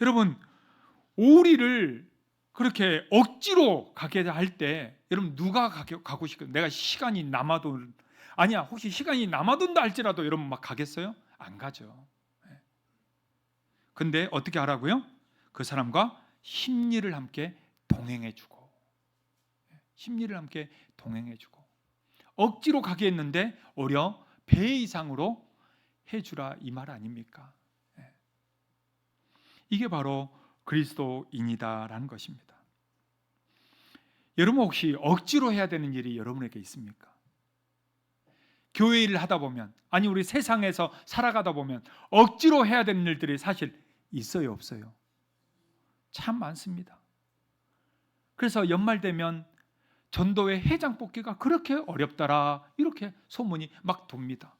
여러분, 오리를 그렇게 억지로 가게 할 때 여러분 누가 가고 싶어요? 내가 시간이 남아도, 아니야, 혹시 시간이 남아둔다 할지라도 여러분 막 가겠어요? 안 가죠. 근데 어떻게 하라고요? 그 사람과 심리를 함께 동행해주고, 심리를 함께 동행해주고, 억지로 가게 했는데 오히려 배 이상으로 해주라, 이 말 아닙니까? 이게 바로 그리스도인이다라는 것입니다. 여러분, 혹시 억지로 해야 되는 일이 여러분에게 있습니까? 교회 일을 하다 보면, 아니 우리 세상에서 살아가다 보면 억지로 해야 되는 일들이 사실 있어요, 없어요? 참 많습니다. 그래서 연말 되면 전도회 회장 뽑기가 그렇게 어렵더라, 이렇게 소문이 막 돕니다.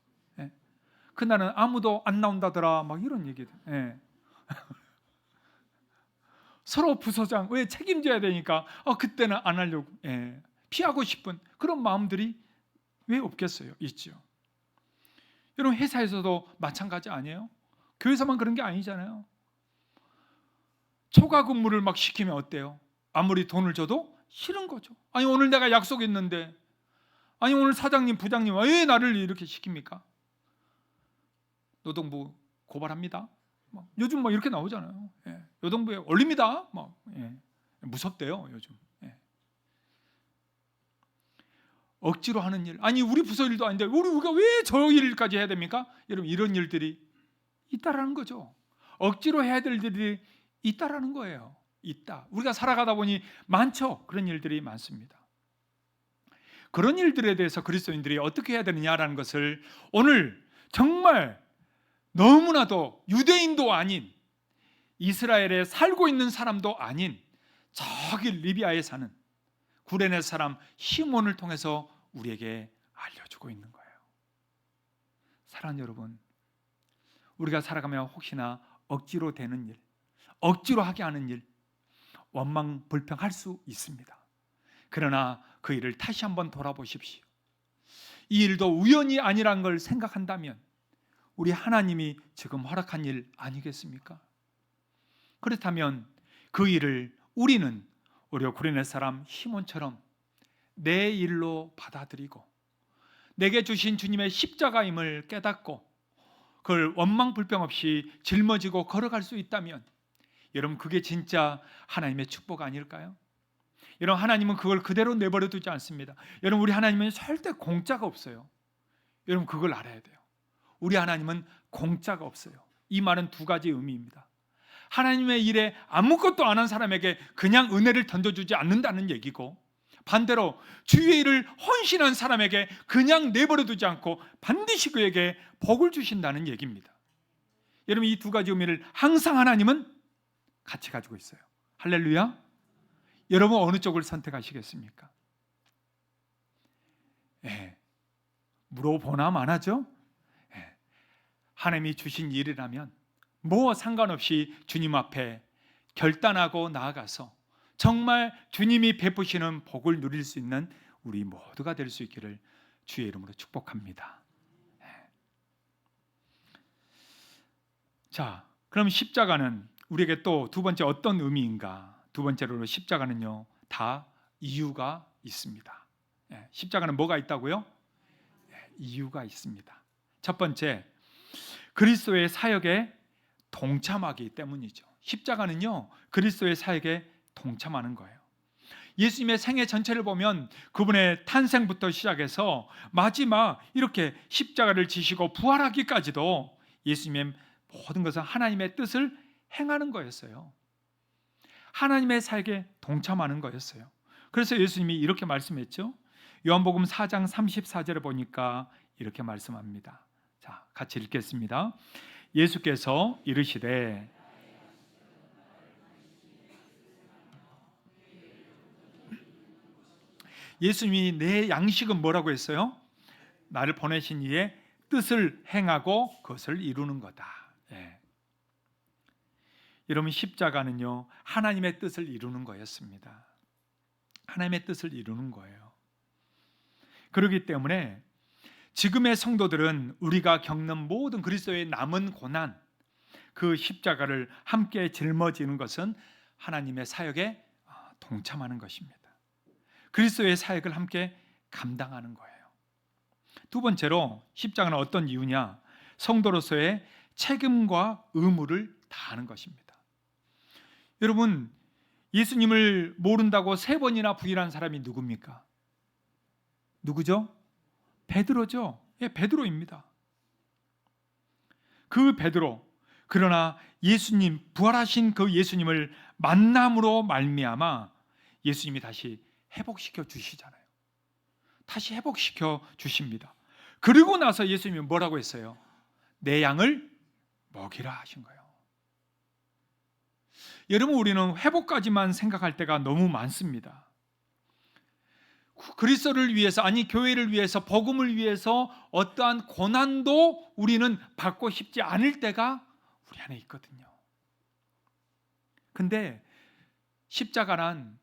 그날은 아무도 안 나온다더라, 막 이런 얘기들. 서로 부서장, 왜 책임져야 되니까 그때는 안 하려고 피하고 싶은 그런 마음들이 왜 없겠어요? 있죠. 여러분, 회사에서도 마찬가지 아니에요? 교회에서만 그런 게 아니잖아요. 초과 근무를 막 시키면 어때요? 아무리 돈을 줘도 싫은 거죠. 아니 오늘 내가 약속 있는데, 아니 오늘 사장님 부장님 왜 나를 이렇게 시킵니까? 노동부 고발합니다. 요즘 막 이렇게 나오잖아요. 노동부에 올립니다. 무섭대요 요즘. 억지로 하는 일, 아니 우리 부서 일도 아닌데 우리가 왜 저 일까지 해야 됩니까? 여러분, 이런 일들이 있다라는 거죠. 억지로 해야 될 일들이 있다라는 거예요. 있다. 우리가 살아가다 보니 많죠. 그런 일들이 많습니다. 그런 일들에 대해서 그리스도인들이 어떻게 해야 되느냐라는 것을 오늘 정말 너무나도 유대인도 아닌, 이스라엘에 살고 있는 사람도 아닌 저기 리비아에 사는 구레네 사람 시몬을 통해서 우리에게 알려주고 있는 거예요. 사랑하는 여러분, 우리가 살아가면 혹시나 억지로 되는 일, 억지로 하게 하는 일, 원망 불평할 수 있습니다. 그러나 그 일을 다시 한번 돌아보십시오. 이 일도 우연이 아니란 걸 생각한다면 우리 하나님이 지금 허락한 일 아니겠습니까? 그렇다면 그 일을 우리는 우리 고린도 사람 시몬처럼 내 일로 받아들이고 내게 주신 주님의 십자가임을 깨닫고 그걸 원망 불평 없이 짊어지고 걸어갈 수 있다면 여러분, 그게 진짜 하나님의 축복 아닐까요? 여러분, 하나님은 그걸 그대로 내버려 두지 않습니다. 여러분, 우리 하나님은 절대 공짜가 없어요. 여러분, 그걸 알아야 돼요. 우리 하나님은 공짜가 없어요. 이 말은 두 가지 의미입니다. 하나님의 일에 아무것도 안 한 사람에게 그냥 은혜를 던져주지 않는다는 얘기고, 반대로 주의 일을 헌신한 사람에게 그냥 내버려 두지 않고 반드시 그에게 복을 주신다는 얘기입니다. 여러분, 이 두 가지 의미를 항상 하나님은 같이 가지고 있어요. 할렐루야. 여러분, 어느 쪽을 선택하시겠습니까? 물어보나 마나죠? 하나님이 주신 일이라면 뭐 상관없이 주님 앞에 결단하고 나아가서 정말 주님이 베푸시는 복을 누릴 수 있는 우리 모두가 될 수 있기를 주의 이름으로 축복합니다. 자, 그럼 십자가는 우리에게 또 두 번째 어떤 의미인가? 두 번째로 십자가는요, 다 이유가 있습니다. 십자가는 뭐가 있다고요? 이유가 있습니다. 첫 번째, 그리스도의 사역에 동참하기 때문이죠. 십자가는요, 그리스도의 사역에 동참하는 거예요. 예수님의 생애 전체를 보면 그분의 탄생부터 시작해서 마지막 이렇게 십자가를 지시고 부활하기까지도 예수님의 모든 것은 하나님의 뜻을 행하는 거였어요. 하나님의 사역에 동참하는 거였어요. 그래서 예수님이 이렇게 말씀했죠. 요한복음 4장 34절에 보니까 이렇게 말씀합니다. 자, 같이 읽겠습니다. 예수께서 이르시되 예수님이 내 양식은 뭐라고 했어요? 나를 보내신 이의 뜻을 행하고 그것을 이루는 거다. 여러분, 십자가는요, 하나님의 뜻을 이루는 거였습니다. 하나님의 뜻을 이루는 거예요. 그렇기 때문에 지금의 성도들은 우리가 겪는 모든 그리스도의 남은 고난, 그 십자가를 함께 짊어지는 것은 하나님의 사역에 동참하는 것입니다. 그리스도의 사역을 함께 감당하는 거예요. 두 번째로 십자가는 어떤 이유냐? 성도로서의 책임과 의무를 다하는 것입니다. 여러분, 예수님을 모른다고 3번이나 부인한 사람이 누굽니까? 누구죠? 베드로죠. 베드로입니다. 그 베드로, 그러나 예수님, 부활하신 그 예수님을 만남으로 말미암아 예수님이 다시 회복시켜 주시잖아요. 다시 회복시켜 주십니다. 그리고 나서 예수님이 뭐라고 했어요? 내 양을 먹이라 하신 거예요. 여러분, 우리는 회복까지만 생각할 때가 너무 많습니다. 그리스도를 위해서, 아니 교회를 위해서, 복음을 위해서 어떠한 고난도 우리는 받고 싶지 않을 때가 우리 안에 있거든요. 근데 십자가란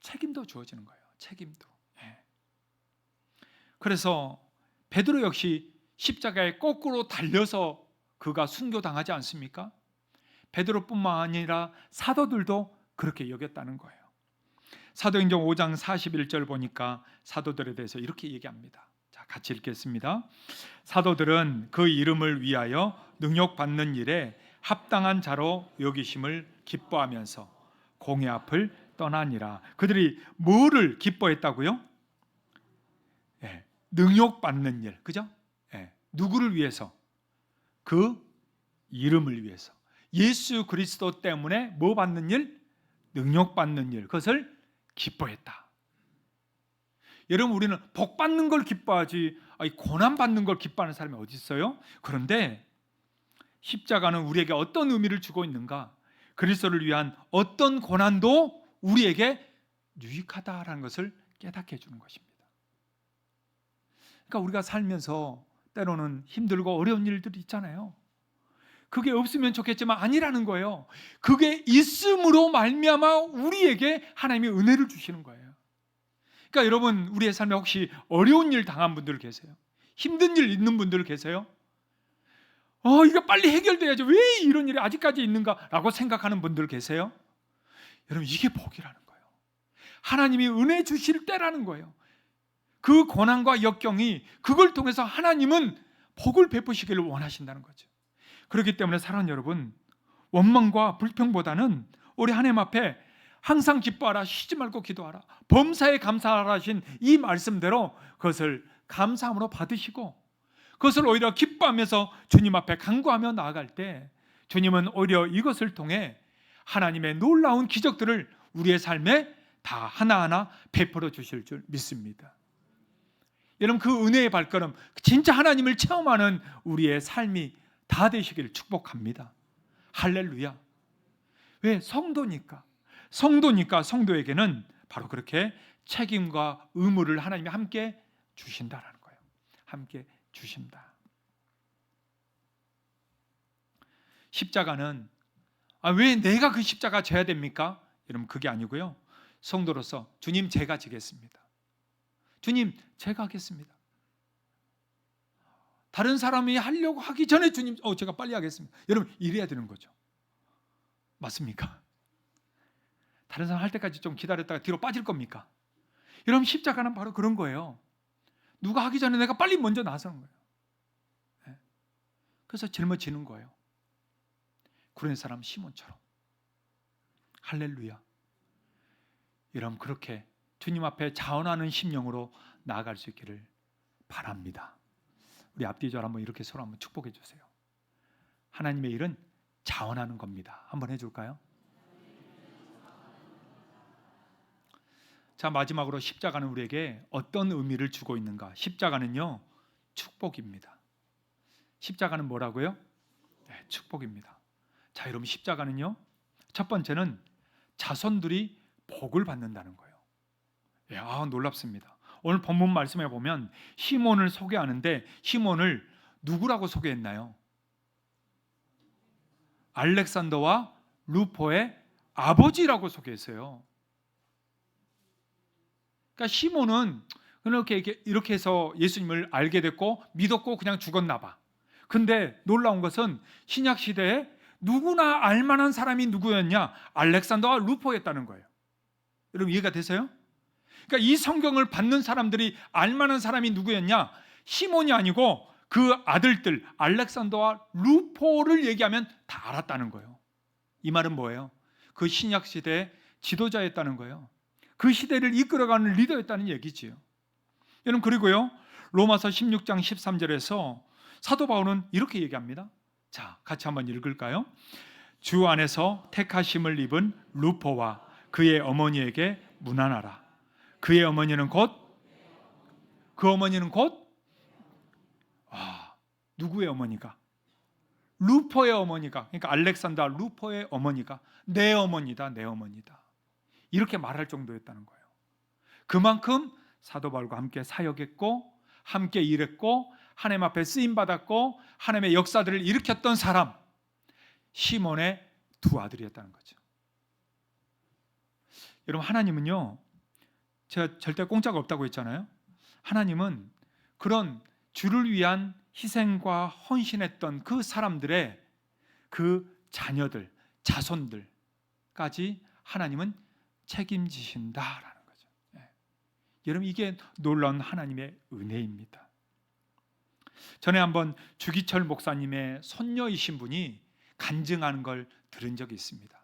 책임도 주어지는 거예요. 책임도. 그래서 베드로 역시 십자가에 거꾸로 달려서 그가 순교당하지 않습니까? 베드로뿐만 아니라 사도들도 그렇게 여겼다는 거예요. 사도행전 5장 41절 보니까 사도들에 대해서 이렇게 얘기합니다. 자, 같이 읽겠습니다. 사도들은 그 이름을 위하여 능욕받는 일에 합당한 자로 여기심을 기뻐하면서 공의 앞을 떠나니라. 그들이 뭐를 기뻐했다고요? 능욕받는 일, 그죠? 누구를 위해서? 그 이름을 위해서. 예수 그리스도 때문에 뭐 받는 일? 능욕받는 일, 그것을 기뻐했다. 여러분, 우리는 복 받는 걸 기뻐하지 고난 받는 걸 기뻐하는 사람이 어디 있어요? 그런데 십자가는 우리에게 어떤 의미를 주고 있는가? 그리스도를 위한 어떤 고난도 우리에게 유익하다라는 것을 깨닫게 해주는 것입니다. 그러니까 우리가 살면서 때로는 힘들고 어려운 일들이 있잖아요. 그게 없으면 좋겠지만 아니라는 거예요. 그게 있음으로 말미암아 우리에게 하나님이 은혜를 주시는 거예요. 그러니까 여러분, 우리의 삶에 혹시 어려운 일 당한 분들 계세요? 힘든 일 있는 분들 계세요? 이거 빨리 해결돼야지, 왜 이런 일이 아직까지 있는가라고 생각하는 분들 계세요? 여러분, 이게 복이라는 거예요. 하나님이 은혜 주실 때라는 거예요. 그 고난과 역경이, 그걸 통해서 하나님은 복을 베푸시기를 원하신다는 거죠. 그렇기 때문에 사랑하는 여러분, 원망과 불평보다는 우리 하나님 앞에 항상 기뻐하라, 쉬지 말고 기도하라, 범사에 감사하라 하신 이 말씀대로 그것을 감사함으로 받으시고, 그것을 오히려 기뻐하면서 주님 앞에 간구하며 나아갈 때 주님은 오히려 이것을 통해 하나님의 놀라운 기적들을 우리의 삶에 다 하나하나 베풀어 주실 줄 믿습니다. 여러분, 그 은혜의 발걸음, 진짜 하나님을 체험하는 우리의 삶이 다 되시기를 축복합니다. 할렐루야. 왜? 성도니까 성도에게는 바로 그렇게 책임과 의무를 하나님이 함께 주신다라는 거예요. 함께 주신다. 십자가는 왜 내가 그 십자가 져야 됩니까? 여러분, 그게 아니고요. 성도로서 주님, 제가 지겠습니다. 주님, 제가 하겠습니다. 다른 사람이 하려고 하기 전에 주님, 제가 빨리 하겠습니다. 여러분, 이래야 되는 거죠. 맞습니까? 다른 사람 할 때까지 좀 기다렸다가 뒤로 빠질 겁니까? 여러분, 십자가는 바로 그런 거예요. 누가 하기 전에 내가 빨리 먼저 나서는 거예요. 그래서 짊어지는 거예요. 구레네 사람 시몬처럼. 할렐루야. 여러분, 그렇게 주님 앞에 자원하는 심령으로 나아갈 수 있기를 바랍니다. 우리 앞뒤절 한번 이렇게 서로 한번 축복해 주세요. 하나님의 일은 자원하는 겁니다. 한번 해줄까요? 자, 마지막으로 십자가는 우리에게 어떤 의미를 주고 있는가? 십자가는요, 축복입니다. 십자가는 뭐라고요? 네, 축복입니다. 자, 여러분, 십자가는요, 첫 번째는 자손들이 복을 받는다는 거예요. 놀랍습니다. 오늘 본문 말씀에 보면 시몬을 소개하는데 시몬을 누구라고 소개했나요? 알렉산더와 루포의 아버지라고 소개했어요. 그러니까 시몬은 이렇게 해서 예수님을 알게 됐고 믿었고 그냥 죽었나 봐. 근데 놀라운 것은 신약 시대에 누구나 알만한 사람이 누구였냐? 알렉산더와 루포였다는 거예요. 여러분, 이해가 되세요? 그러니까 이 성경을 받는 사람들이 알만한 사람이 누구였냐? 시몬이 아니고 그 아들들 알렉산더와 루포를 얘기하면 다 알았다는 거예요. 이 말은 뭐예요? 그 신약 시대의 지도자였다는 거예요. 그 시대를 이끌어가는 리더였다는 얘기지요. 여러분, 그리고요, 로마서 16장 13절에서 사도 바울은 이렇게 얘기합니다. 자, 같이 한번 읽을까요? 주 안에서 택하심을 입은 루포와 그의 어머니에게 문안하라. 그의 어머니는 곧, 그 어머니는 곧, 누구의 어머니가? 루포의 어머니가, 그러니까 알렉산더 루포의 어머니가 내 어머니다, 내 어머니다, 이렇게 말할 정도였다는 거예요. 그만큼 사도 바울과 함께 사역했고 함께 일했고 하나님 앞에 쓰임 받았고 하나님의 역사들을 일으켰던 사람, 시몬의 두 아들이었다는 거죠. 여러분, 하나님은요, 제가 절대 공짜가 없다고 했잖아요. 하나님은 그런 주를 위한 희생과 헌신했던 그 사람들의 그 자녀들, 자손들까지 하나님은 책임지신다라는 거죠. 여러분, 이게 놀라운 하나님의 은혜입니다. 전에 한번 주기철 목사님의 손녀이신 분이 간증하는 걸 들은 적이 있습니다.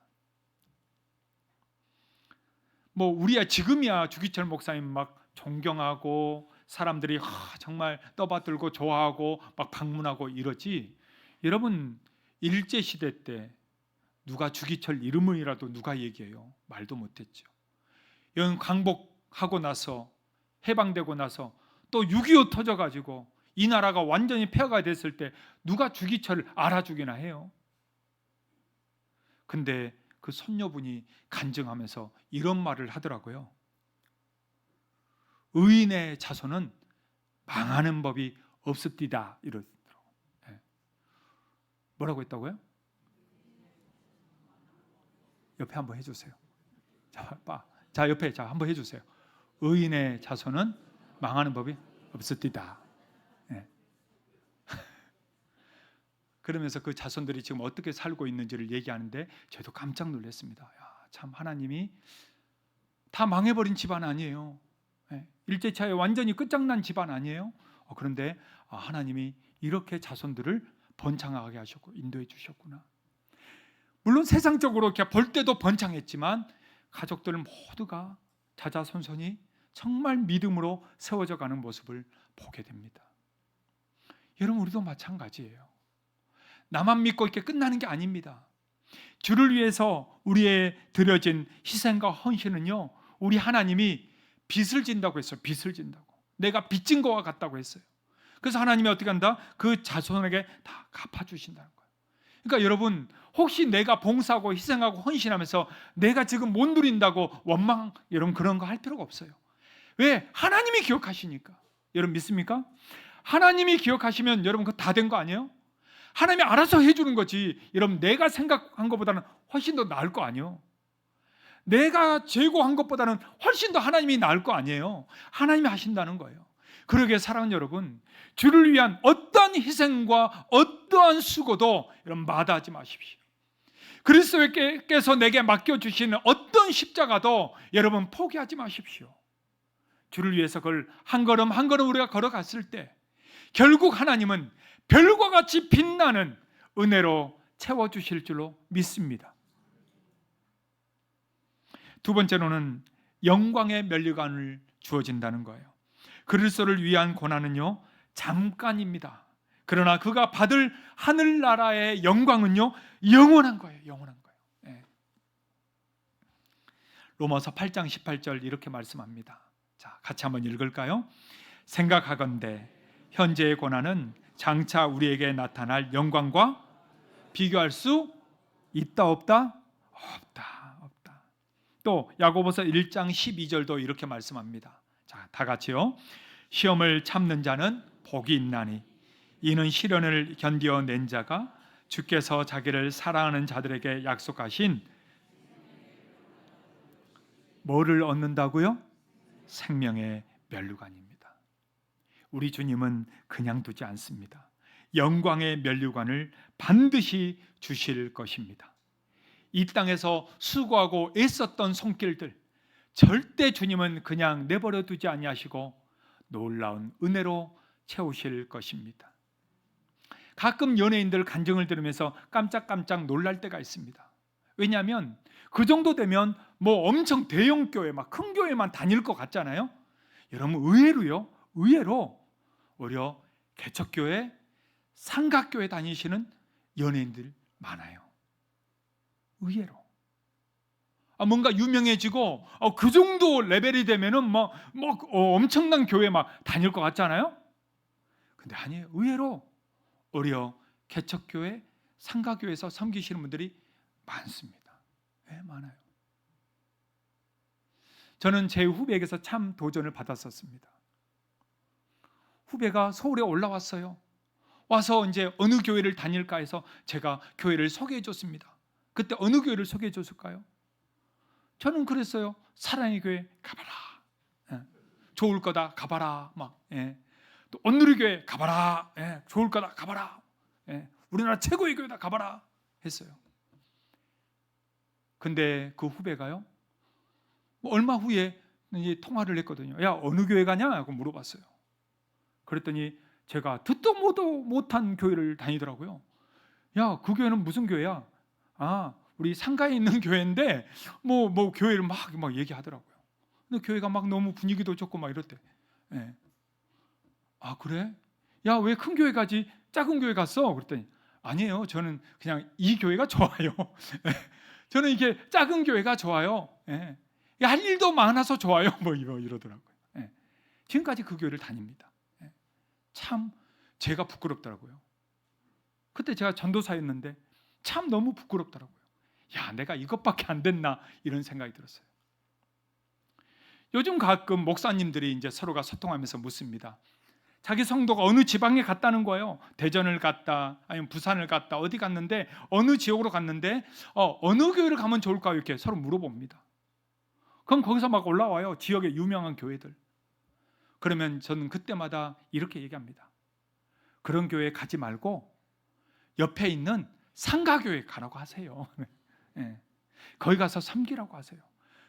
우리야 지금이야 주기철 목사님 막 존경하고 사람들이 정말 떠받들고 좋아하고 막 방문하고 이러지. 여러분, 일제시대 때 누가 주기철 이름이라도 누가 얘기해요? 말도 못했죠. 여러분, 광복하고 나서 해방되고 나서 또 6.25 터져가지고 이 나라가 완전히 폐허가 됐을 때 누가 주기철을 알아주기나 해요? 근데 그 손녀분이 간증하면서 이런 말을 하더라고요. 의인의 자손은 망하는 법이 없습디다, 이러더라고요. 뭐라고 했다고요? 옆에 한번 해주세요. 자, 옆에 한번 해주세요. 의인의 자손은 망하는 법이 없었디다. 예. 그러면서 그 자손들이 지금 어떻게 살고 있는지를 얘기하는데 저도 깜짝 놀랐습니다. 야, 참 하나님이 다 망해버린 집안 아니에요. 예. 일제차에 완전히 끝장난 집안 아니에요. 그런데 하나님이 이렇게 자손들을 번창하게 하셨고 인도해 주셨구나. 물론 세상적으로 이렇게 볼 때도 번창했지만 가족들 모두가 자자손손이 정말 믿음으로 세워져 가는 모습을 보게 됩니다. 여러분, 우리도 마찬가지예요. 나만 믿고 이렇게 끝나는 게 아닙니다. 주를 위해서 우리의 드려진 희생과 헌신은요, 우리 하나님이 빚을 진다고 했어요. 빚을 진다고. 내가 빚진 거와 같다고 했어요. 그래서 하나님이 어떻게 한다? 그 자손에게 다 갚아주신다는 거예요. 그러니까 여러분, 혹시 내가 봉사하고 희생하고 헌신하면서 내가 지금 못 누린다고 원망, 여러분 그런 거 할 필요가 없어요. 왜? 하나님이 기억하시니까. 여러분 믿습니까? 하나님이 기억하시면 여러분 그거 다 된 거 아니에요? 하나님이 알아서 해주는 거지. 여러분 내가 생각한 것보다는 훨씬 더 나을 거 아니에요? 내가 제고한 것보다는 훨씬 더 하나님이 나을 거 아니에요? 하나님이 하신다는 거예요. 그러기에 사랑하는 여러분, 주를 위한 어떠한 희생과 어떠한 수고도 여러분 마다하지 마십시오. 그리스도께서 내게 맡겨주시는 어떤 십자가도 여러분 포기하지 마십시오. 주를 위해서 그걸 한 걸음 한 걸음 우리가 걸어갔을 때 결국 하나님은 별과 같이 빛나는 은혜로 채워주실 줄로 믿습니다. 두 번째로는 영광의 면류관을 주어진다는 거예요. 그리스도를 위한 고난은요 잠깐입니다. 그러나 그가 받을 하늘나라의 영광은요 영원한 거예요. 영원한 거예요. 네. 로마서 8장 18절 이렇게 말씀합니다. 자, 같이 한번 읽을까요? 생각하건대 현재의 고난은 장차 우리에게 나타날 영광과 비교할 수 있다 없다? 없다. 없다. 또 야고보서 1장 12절도 이렇게 말씀합니다. 자, 다 같이요. 시험을 참는 자는 복이 있나니 이는 시련을 견디어낸 자가 주께서 자기를 사랑하는 자들에게 약속하신 뭐를 얻는다고요? 생명의 면류관입니다. 우리 주님은 그냥 두지 않습니다. 영광의 면류관을 반드시 주실 것입니다. 이 땅에서 수고하고 애썼던 손길들 절대 주님은 그냥 내버려 두지 아니하시고 놀라운 은혜로 채우실 것입니다. 가끔 연예인들 간증을 들으면서 깜짝깜짝 놀랄 때가 있습니다. 왜냐하면 그 정도 되면 뭐 엄청 대형 교회 막 큰 교회만 다닐 것 같잖아요. 여러분 의외로 오히려 개척교회, 삼각교회 다니시는 연예인들 많아요. 의외로. 뭔가 유명해지고 그 정도 레벨이 되면은 엄청난 교회 막 다닐 것 같잖아요. 근데 아니에요. 의외로 오히려 개척교회, 삼각교회에서 섬기시는 분들이 많습니다. 네, 많아요. 저는 제 후배에게서 참 도전을 받았었습니다. 후배가 서울에 올라왔어요. 와서 이제 어느 교회를 다닐까 해서 제가 교회를 소개해 줬습니다. 그때 어느 교회를 소개해 줬을까요? 저는 그랬어요. 사랑의 교회 가봐라. 예. 좋을 거다 가봐라. 또 온누리교회 가봐라. 예. 좋을 거다 가봐라. 예. 우리나라 최고의 교회다 가봐라 했어요. 근데 그 후배가요. 얼마 후에 이제 통화를 했거든요. 야, 어느 교회 가냐? 하고 물어봤어요. 그랬더니 제가 듣도 못한 교회를 다니더라고요. 야, 그 교회는 무슨 교회야? 우리 상가에 있는 교회인데 뭐 교회를 막 얘기하더라고요. 근데 교회가 막 너무 분위기도 좋고 막 이랬대. 예. 그래? 야, 왜 큰 교회 가지? 작은 교회 갔어? 그랬더니 아니에요. 저는 그냥 이 교회가 좋아요. 저는 이게 작은 교회가 좋아요. 예. 할 일도 많아서 좋아요. 이러더라고요. 예. 지금까지 그 교회를 다닙니다. 예. 참 제가 부끄럽더라고요. 그때 제가 전도사였는데 참 너무 부끄럽더라고요. 야, 내가 이것밖에 안 됐나 이런 생각이 들었어요. 요즘 가끔 목사님들이 이제 서로가 소통하면서 묻습니다. 자기 성도가 어느 지방에 갔다는 거예요. 대전을 갔다, 아니면 부산을 갔다, 어디 갔는데 어느 지역으로 갔는데 어느 교회를 가면 좋을까요? 이렇게 서로 물어봅니다. 그럼 거기서 막 올라와요. 지역의 유명한 교회들. 그러면 저는 그때마다 이렇게 얘기합니다. 그런 교회 가지 말고 옆에 있는 상가교회 가라고 하세요. 예. 거기 가서 섬기라고 하세요.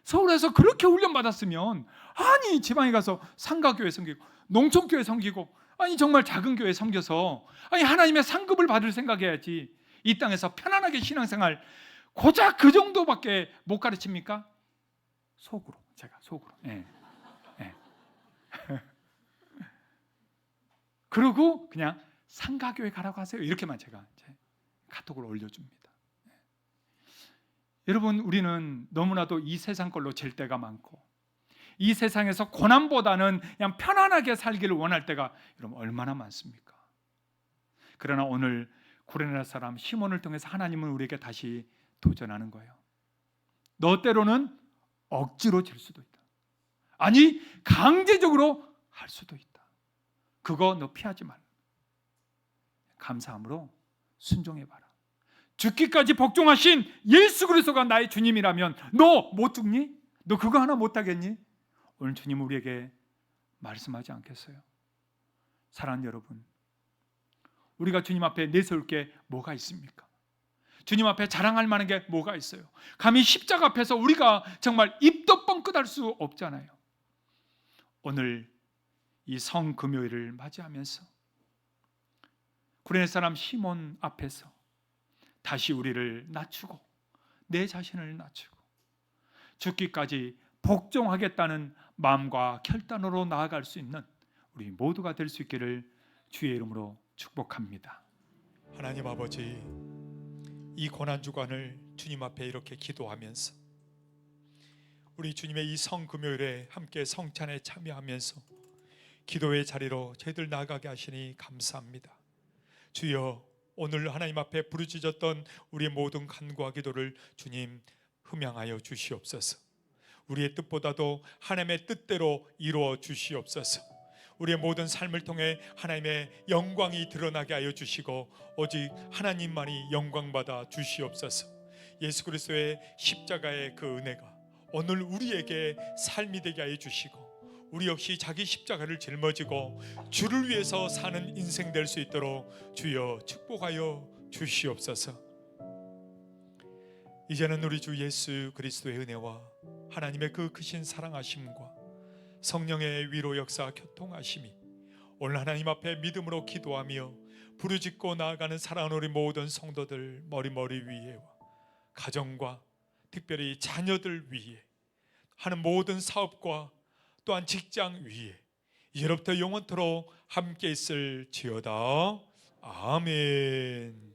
서울에서 그렇게 훈련받았으면 아니 지방에 가서 상가교회 섬기고 농촌교회 섬기고 아니 정말 작은 교회 섬겨서 아니 하나님의 상급을 받을 생각해야지. 이 땅에서 편안하게 신앙생활 고작 그 정도밖에 못 가르칩니까? 속으로 제가 속으로 예. 예. 그리고 그냥 상가교회 가라고 하세요. 이렇게만 제가 카톡을 올려줍니다. 여러분, 우리는 너무나도 이 세상 걸로 잴 때가 많고 이 세상에서 고난보다는 그냥 편안하게 살기를 원할 때가 여러분 얼마나 많습니까? 그러나 오늘 구레네 사람 시몬을 통해서 하나님은 우리에게 다시 도전하는 거예요. 너 때로는 억지로 질 수도 있다. 아니 강제적으로 할 수도 있다. 그거 너 피하지 말라. 감사함으로 순종해봐라. 죽기까지 복종하신 예수 그리스도가 나의 주님이라면 너 못 죽니? 너 그거 하나 못하겠니? 오늘 주님 우리에게 말씀하지 않겠어요? 사랑하는 여러분, 우리가 주님 앞에 내세울 게 뭐가 있습니까? 주님 앞에 자랑할 만한 게 뭐가 있어요? 감히 십자가 앞에서 우리가 정말 입도 뻥끗할 수 없잖아요. 오늘 이 성금요일을 맞이하면서 구레네 사람 시몬 앞에서 다시 우리를 낮추고 내 자신을 낮추고 죽기까지 복종하겠다는 마음과 결단으로 나아갈 수 있는 우리 모두가 될 수 있기를 주의 이름으로 축복합니다. 하나님 아버지, 이 고난주간을 주님 앞에 이렇게 기도하면서 우리 주님의 이 성금요일에 함께 성찬에 참여하면서 기도의 자리로 저희들 나가게 하시니 감사합니다. 주여, 오늘 하나님 앞에 부르짖었던 우리의 모든 간구와 기도를 주님 흠양하여 주시옵소서. 우리의 뜻보다도 하나님의 뜻대로 이루어 주시옵소서. 우리의 모든 삶을 통해 하나님의 영광이 드러나게 하여 주시고 오직 하나님만이 영광받아 주시옵소서. 예수 그리스도의 십자가의 그 은혜가 오늘 우리에게 삶이 되게 하여 주시고 우리 역시 자기 십자가를 짊어지고 주를 위해서 사는 인생 될 수 있도록 주여 축복하여 주시옵소서. 이제는 우리 주 예수 그리스도의 은혜와 하나님의 그 크신 사랑하심과 성령의 위로 역사 교통하심이 오늘 하나님 앞에 믿음으로 기도하며 부르짖고 나아가는 사랑하는 우리 모든 성도들 머리 위에와 가정과 특별히 자녀들 위에 하는 모든 사업과 또한 직장 위에 이제로부터 영원토록 함께 있을지어다. 아멘.